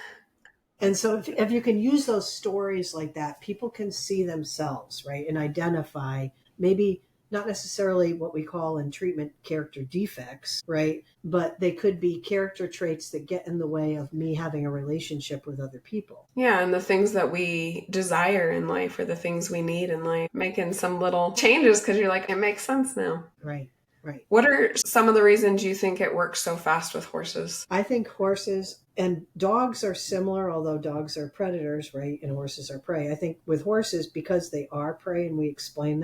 And so if you can use those stories like that, people can see themselves, right? And identify maybe not necessarily what we call in treatment character defects, right? But they could be character traits that get in the way of me having a relationship with other people. Yeah, and the things that we desire in life or the things we need in life, making some little changes because you're like, it makes sense now. Right, right. What are some of the reasons you think it works so fast with horses? I think horses and dogs are similar, although dogs are predators, right? And horses are prey. I think with horses, because they are prey, and we explain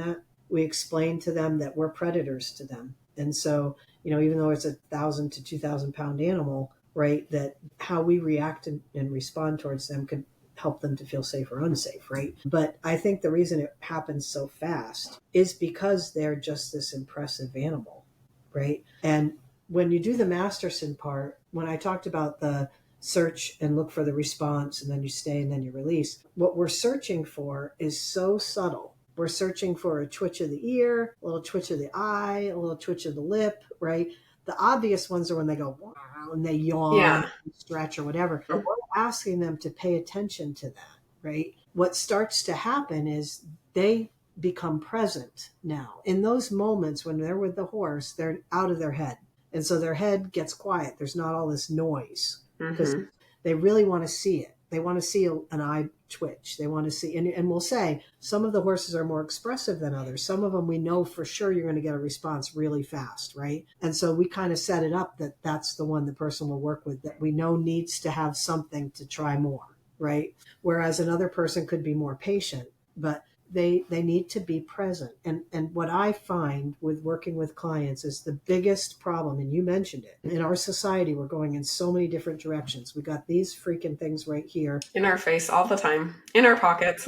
to them that we're predators to them. And so, even though it's 1,000 to 2,000 pound animal, right, that how we react and respond towards them could help them to feel safe or unsafe, right? But I think the reason it happens so fast is because they're just this impressive animal, right? And when you do the Masterson part, when I talked about the search and look for the response, and then you stay and then you release, what we're searching for is so subtle. We're searching for a twitch of the ear, a little twitch of the eye, a little twitch of the lip, right? The obvious ones are when they go, wow, and they yawn, and stretch or whatever. But we're asking them to pay attention to that, right? What starts to happen is they become present now. In those moments when they're with the horse, they're out of their head. And so their head gets quiet. There's not all this noise because they really want to see it. They want to see an eye twitch. They want to see, and we'll say some of the horses are more expressive than others. Some of them we know for sure you're going to get a response really fast, right? And so we kind of set it up that that's the one the person will work with that we know needs to have something to try more, right? Whereas another person could be more patient, but they need to be present. And what I find with working with clients is the biggest problem, and you mentioned it, in our society, we're going in so many different directions. We got these freaking things right here. In our face all the time, in our pockets.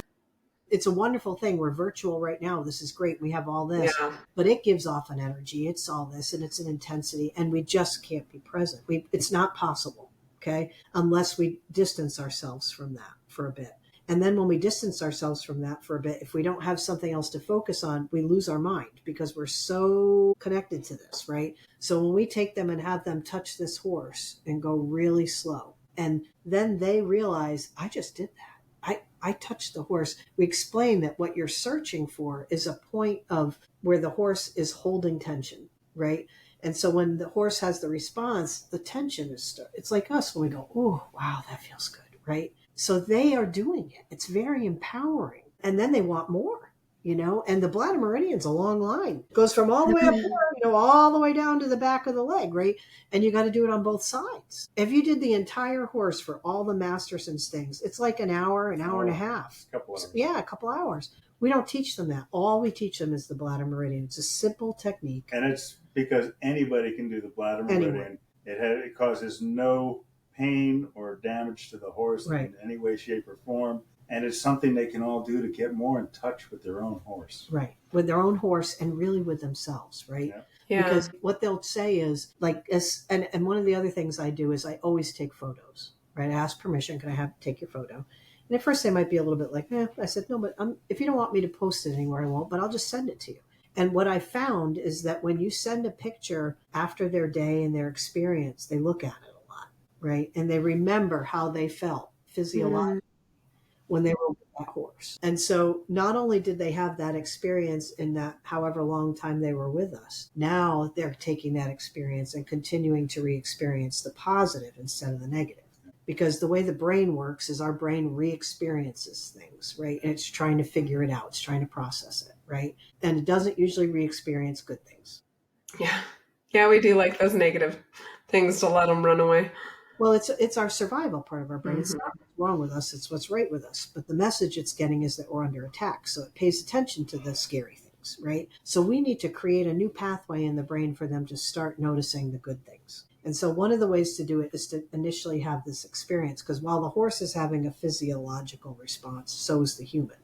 It's a wonderful thing. We're virtual right now. This is great. We have all this, but it gives off an energy. It's all this, and it's an intensity, and we just can't be present. It's not possible, okay, unless we distance ourselves from that for a bit. And then when we distance ourselves from that for a bit, if we don't have something else to focus on, we lose our mind because we're so connected to this, right? So when we take them and have them touch this horse and go really slow, and then they realize, I just did that. I touched the horse. We explain that what you're searching for is a point of where the horse is holding tension, right? And so when the horse has the response, the tension it's like us when we go, oh, wow, that feels good, right? So they are doing it. It's very empowering. And then they want more, and the bladder meridian's a long line. It goes from all the way up there, all the way down to the back of the leg, right? And you got to do it on both sides. If you did the entire horse for all the Masterson's things, it's like an hour and a half. A couple hours. Yeah, a couple hours. We don't teach them that. All we teach them is the bladder meridian. It's a simple technique. And it's because anybody can do the bladder meridian. It causes no pain or damage to the horse in any way, shape, or form. And it's something they can all do to get more in touch with their own horse. Right. With their own horse and really with themselves, right? Yeah. Because what they'll say is, and one of the other things I do is I always take photos, right? I ask permission, can I take your photo? And at first they might be a little bit like, I said, no, but if you don't want me to post it anywhere, I won't, but I'll just send it to you. And what I found is that when you send a picture after their day and their experience, they look at it a lot, right? And they remember how they felt physiologically when they were with that horse. And so not only did they have that experience in that however long time they were with us, now they're taking that experience and continuing to re-experience the positive instead of the negative. Because the way the brain works is our brain re-experiences things, right? And it's trying to figure it out. It's trying to process it, right? And it doesn't usually re-experience good things. Yeah. Yeah, we do like those negative things to let them run away. Well, it's our survival part of our brain. It's not what's wrong with us. It's what's right with us. But the message it's getting is that we're under attack. So it pays attention to the scary things. things, right? So we need to create a new pathway in the brain for them to start noticing the good things. And so one of the ways to do it is to initially have this experience, because while the horse is having a physiological response, so is the human.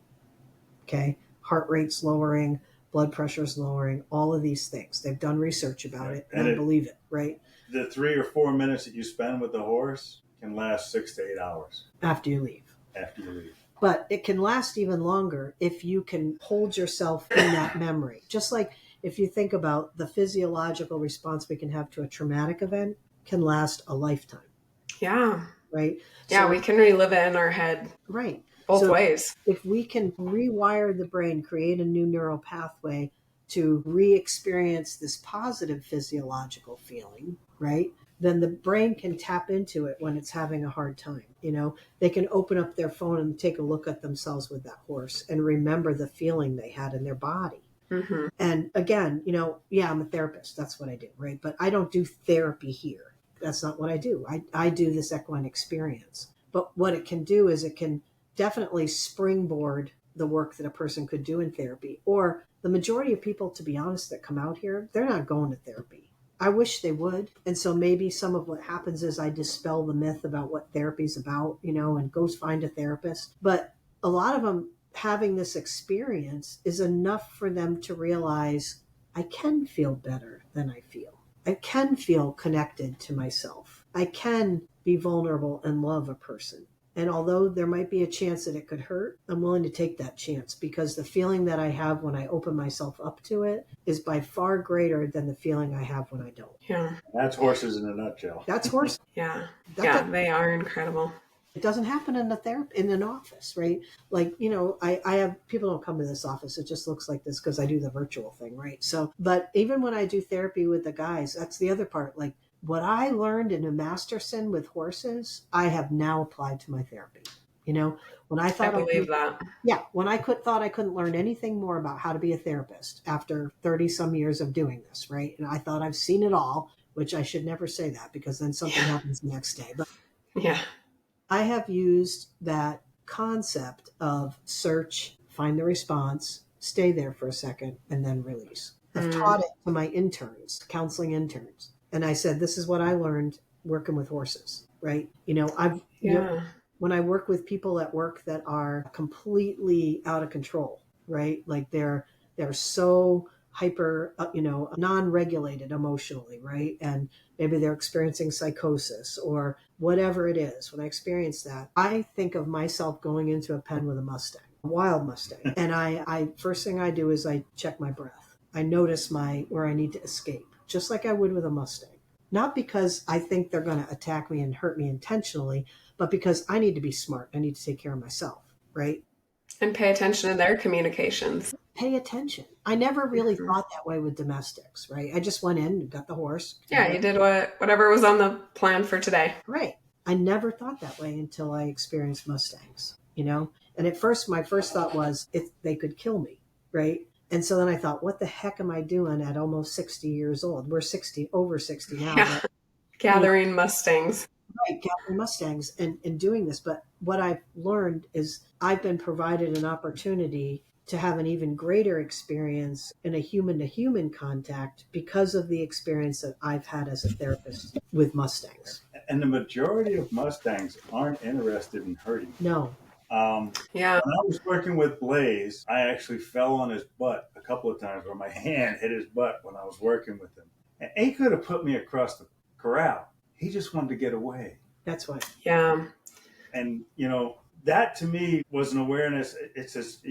Okay? Heart rate's lowering, blood pressure's lowering, all of these things. They've done research about it, and I believe it, right? The 3 or 4 minutes that you spend with the horse can last 6 to 8 hours After you leave. But it can last even longer if you can hold yourself in that memory. Just like if you think about the physiological response we can have to a traumatic event can last a lifetime. Yeah. Right? Yeah, we can relive it in our head. Right. Both ways. If we can rewire the brain, create a new neural pathway to re-experience this positive physiological feeling, right? Then the brain can tap into it when it's having a hard time. They can open up their phone and take a look at themselves with that horse and remember the feeling they had in their body. Mm-hmm. And again, I'm a therapist. That's what I do, right? But I don't do therapy here. That's not what I do. I do this equine experience. But what it can do is it can definitely springboard the work that a person could do in therapy. Or the majority of people, to be honest, that come out here, they're not going to therapy. I wish they would. And so maybe some of what happens is I dispel the myth about what therapy's about, and go find a therapist. But a lot of them having this experience is enough for them to realize I can feel better than I feel. I can feel connected to myself. I can be vulnerable and love a person. And although there might be a chance that it could hurt, I'm willing to take that chance because the feeling that I have when I open myself up to it is by far greater than the feeling I have when I don't. Yeah. That's horses in a nutshell. That's horses. Yeah. They are incredible. It doesn't happen in in an office, right? Like, I have people don't come to this office. It just looks like this because I do the virtual thing, right? So, but even when I do therapy with the guys, that's the other part. Like what I learned in a Masterson with horses, I have now applied to my therapy. When I thought when I thought I couldn't learn anything more about how to be a therapist after 30 some years of doing this, right? And I thought I've seen it all, which I should never say that because then something happens the next day. But yeah. I have used that concept of search, find the response, stay there for a second, and then release. I've taught it to my interns, counseling interns. And I said, this is what I learned working with horses, right? When I work with people at work that are completely out of control, right? Like they're so hyper, non-regulated emotionally, right? And maybe they're experiencing psychosis or whatever it is. When I experience that, I think of myself going into a pen with a Mustang, a wild Mustang. And I first thing I do is I check my breath. I notice where I need to escape, just like I would with a Mustang. Not because I think they're going to attack me and hurt me intentionally, but because I need to be smart. I need to take care of myself, right? And pay attention to their communications. Pay attention. I never really thought that way with domestics, right? I just went in and got the horse. Yeah, you did whatever was on the plan for today. Right. I never thought that way until I experienced Mustangs, And at first, my first thought was they could kill me, right? And so then I thought, what the heck am I doing at almost 60 years old? We're over 60 now. Yeah. But, gathering Mustangs. Right, gathering Mustangs and doing this. But what I've learned is I've been provided an opportunity to have an even greater experience in a human-to-human contact because of the experience that I've had as a therapist with Mustangs. And the majority of Mustangs aren't interested in hurting. No. When I was working with Blaze, I actually fell on his butt a couple of times where my hand hit his butt when I was working with him. And he could have put me across the corral. He just wanted to get away. That's why. Yeah. And, that to me was an awareness. It's just,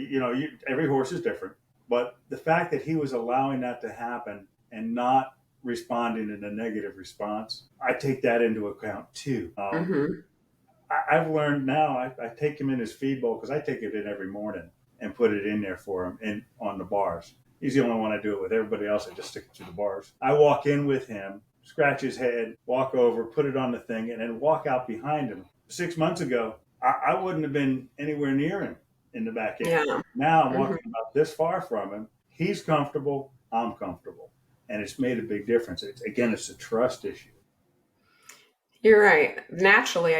every horse is different. But the fact that he was allowing that to happen and not responding in a negative response, I take that into account too. I've learned now, I take him in his feed bowl because I take it in every morning and put it in there for him on the bars. He's the only one I do it with. Everybody else, I just stick it to the bars. I walk in with him, scratch his head, walk over, put it on the thing, and then walk out behind him. 6 months ago, I wouldn't have been anywhere near him in the back end. Yeah. Now I'm walking about this far from him. He's comfortable. I'm comfortable. And it's made a big difference. It's a trust issue. You're right. Naturally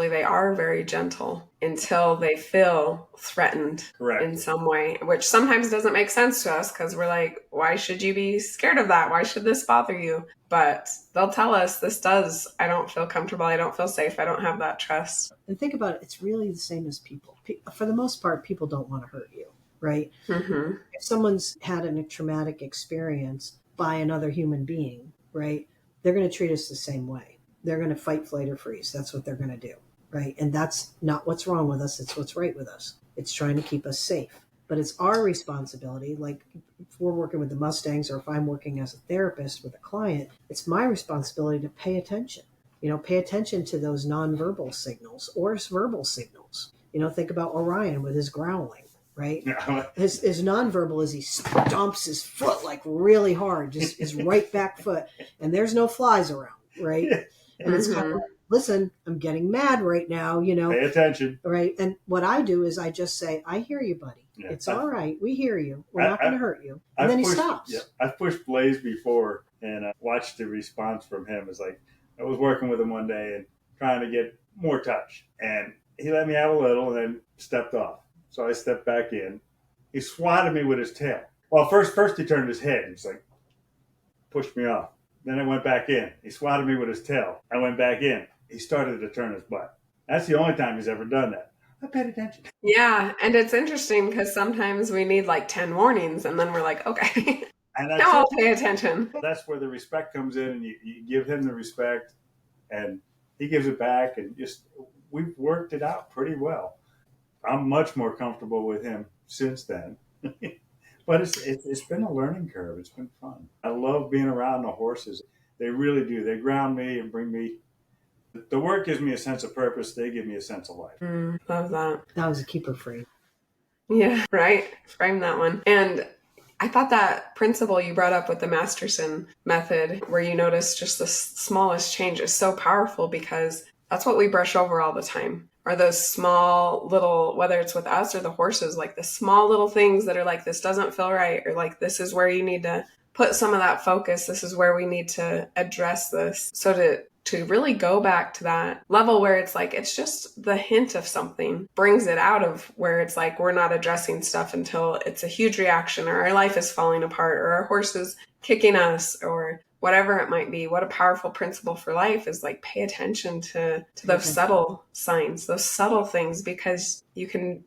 they are very gentle until they feel threatened Correct. in some way, which sometimes doesn't make sense to us because we're like, why should you be scared of that? Why should this bother you? But they'll tell us I don't feel comfortable. I don't feel safe. I don't have that trust. And think about it, it's really the same as people. For the most part, people don't want to hurt you, right? Mm-hmm. If someone's had a traumatic experience by another human being, right, they're going to treat us the same way. They're going to fight, flight, or freeze. That's what they're going to do, right? And that's not what's wrong with us. It's what's right with us. It's trying to keep us safe. But it's our responsibility, like if we're working with the Mustangs or if I'm working as a therapist with a client, it's my responsibility to pay attention. Pay attention to those nonverbal signals or verbal signals. Think about Orion with his growling, right? His nonverbal is he stomps his foot like really hard, just his right back foot, and there's no flies around, right? And it's kind of, listen, I'm getting mad right now, Pay attention. Right? And what I do is I just say, I hear you, buddy. Yeah. It's all right. We hear you. We're not going to hurt you. And then he stops. Yeah, I've pushed Blaze before and watched the response from him. It's like, I was working with him one day and trying to get more touch. And he let me have a little and then stepped off. So I stepped back in. He swatted me with his tail. Well, first he turned his head. He's like, pushed me off. Then I went back in. He swatted me with his tail. I went back in. He started to turn his butt. That's the only time he's ever done that. I paid attention. Yeah, and it's interesting because sometimes we need like 10 warnings and then we're like, okay, now I'll pay attention. That's where the respect comes in, and you give him the respect and he gives it back, and we've worked it out pretty well. I'm much more comfortable with him since then. But it's been a learning curve. It's been fun. I love being around the horses. They really do. They ground me and bring me. The work gives me a sense of purpose. They give me a sense of life. Love that. That was a keeper frame. Yeah, right. Frame that one. And I thought that principle you brought up with the Masterson method, where you notice just the smallest change, is so powerful because that's what we brush over all the time. Are those small little, whether it's with us or the horses, like the small little things that are like, this doesn't feel right, or like, this is where you need to put some of that focus. This is where we need to address this. So to really go back to that level where it's like, it's just the hint of something brings it out of where it's like, we're not addressing stuff until it's a huge reaction, or our life is falling apart, or our horse is kicking us, or whatever it might be. What a powerful principle for life is, like, pay attention to those subtle signs, those subtle things, because you can,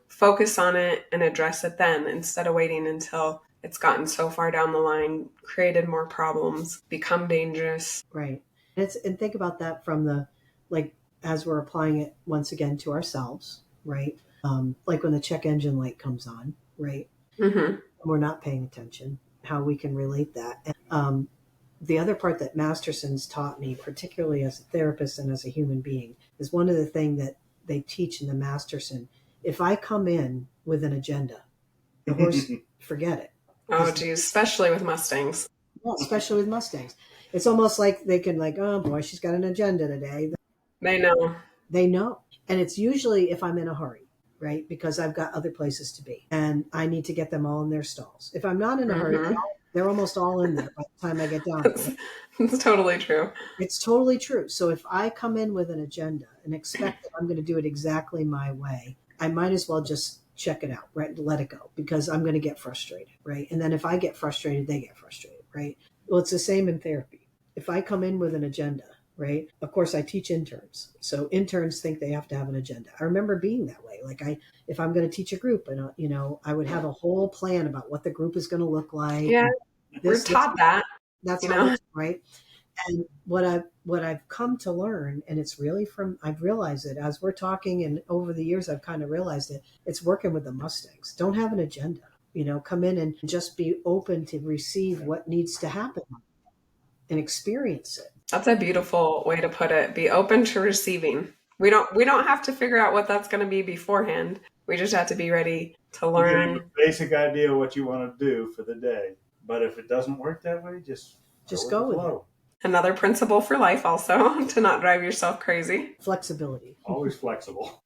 focus on it and address it then, instead of waiting until it's gotten so far down the line, created more problems, become dangerous. Right. And think about that from the, like, as we're applying it once again to ourselves, right? Like when the check engine light comes on, right? Mm-hmm. We're not paying attention, how we can relate that. And the other part that Masterson's taught me, particularly as a therapist and as a human being, is one of the things that they teach in the Masterson. If I come in with an agenda, the horse, forget it. Oh, geez, especially with Mustangs. Well, especially with Mustangs. It's almost like they can, like, oh boy, she's got an agenda today. They know. They know. And it's usually if I'm in a hurry, right? Because I've got other places to be and I need to get them all in their stalls. If I'm not in a hurry, they're almost all in there by the time I get down to it. It's totally true. It's totally true. So if I come in with an agenda and expect that I'm going to do it exactly my way, I might as well just check it out, right? Let it go, because I'm going to get frustrated, right? And then if I get frustrated, they get frustrated, right? Well, it's the same in therapy. If I come in with an agenda, right? Of course, I teach interns. So interns think they have to have an agenda. I remember being that way. Like if I'm going to teach a group, and I would have a whole plan about what the group is going to look like. Yeah, we're taught that. That's how it's, right? And what I've come to learn, and it's really I've realized it as we're talking, and over the years I've kind of realized it. It's working with the Mustangs. Don't have an agenda. Come in and just be open to receive what needs to happen and experience it. That's a beautiful way to put it. Be open to receiving. We don't have to figure out what that's going to be beforehand. We just have to be ready to learn. You have a basic idea of what you want to do for the day. But if it doesn't work that way, just go with it. Another principle for life also, to not drive yourself crazy. Flexibility. Always flexible.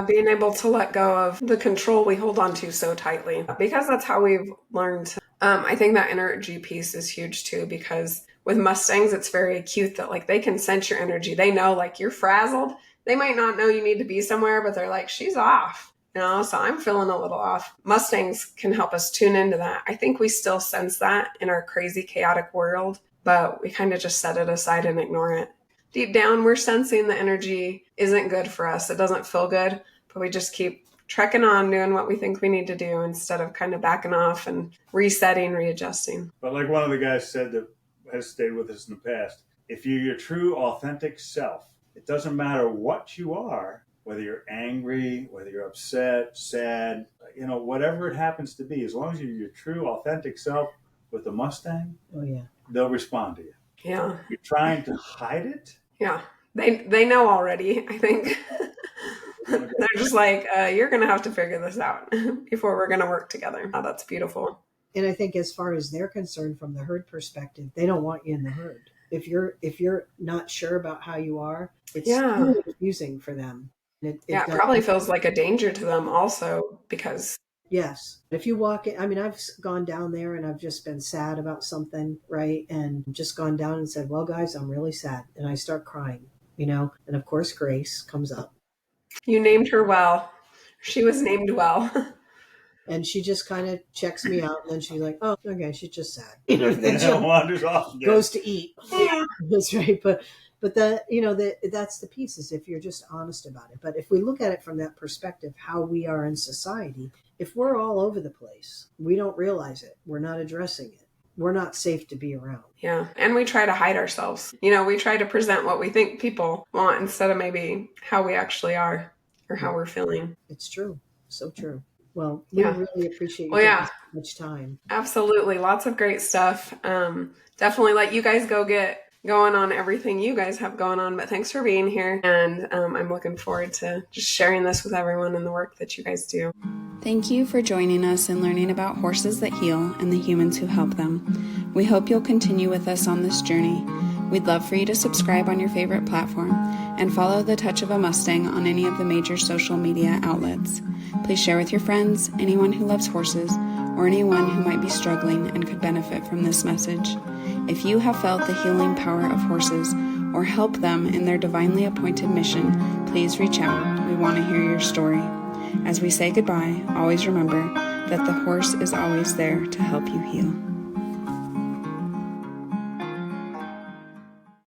Being able to let go of the control we hold on to so tightly, because that's how we've learned. I think that energy piece is huge too, because with Mustangs, it's very acute that like they can sense your energy. They know like you're frazzled. They might not know you need to be somewhere, but they're like, she's off, you know, so I'm feeling a little off. Mustangs can help us tune into that. I think we still sense that in our crazy, chaotic world, but we kind of just set it aside and ignore it. Deep down, we're sensing the energy isn't good for us. It doesn't feel good, but we just keep trekking on, doing what we think we need to do instead of kind of backing off and resetting, readjusting. But like one of the guys said that has stayed with us in the past, if you're your true, authentic self, it doesn't matter what you are, whether you're angry, whether you're upset, sad, you know, whatever it happens to be, as long as you're your true, authentic self with a Mustang, Oh, yeah. they'll respond to you. Yeah. If you're trying to hide it, Yeah. They know already, I think. They're just like, you're going to have to figure this out before we're going to work together. Oh, that's beautiful. And I think as far as they're concerned from the herd perspective, they don't want you in the herd. If you're not sure about how you are, it's really confusing for them. It probably feels like a danger to them also because... Yes. If you walk in, I mean, I've gone down there and I've just been sad about something, right? And just gone down and said, well, guys, I'm really sad. And I start crying, you know? And of course, Grace comes up. You named her well. She was named well. And she just kind of checks me out. And then she's like, oh, okay, she's just sad. You know, then she wanders off again. goes to eat. Yeah, that's right. But that, you know, that's the piece, is if you're just honest about it. But if we look at it from that perspective, how we are in society, if we're all over the place, we don't realize it. We're not addressing it. We're not safe to be around. Yeah. And we try to hide ourselves. You know, we try to present what we think people want instead of maybe how we actually are or how we're feeling. It's true. So true. Well, we really appreciate you taking so much time. Absolutely. Lots of great stuff. Definitely let you guys go get going on everything you guys have going on, but thanks for being here. And I'm looking forward to just sharing this with everyone and the work that you guys do. Thank you for joining us and learning about horses that heal and the humans who help them. We hope you'll continue with us on this journey. We'd love for you to subscribe on your favorite platform and follow The Touch of a Mustang on any of the major social media outlets. Please share with your friends, anyone who loves horses, or anyone who might be struggling and could benefit from this message. If you have felt the healing power of horses or help them in their divinely appointed mission, please reach out. We want to hear your story. As we say goodbye, always remember that the horse is always there to help you heal.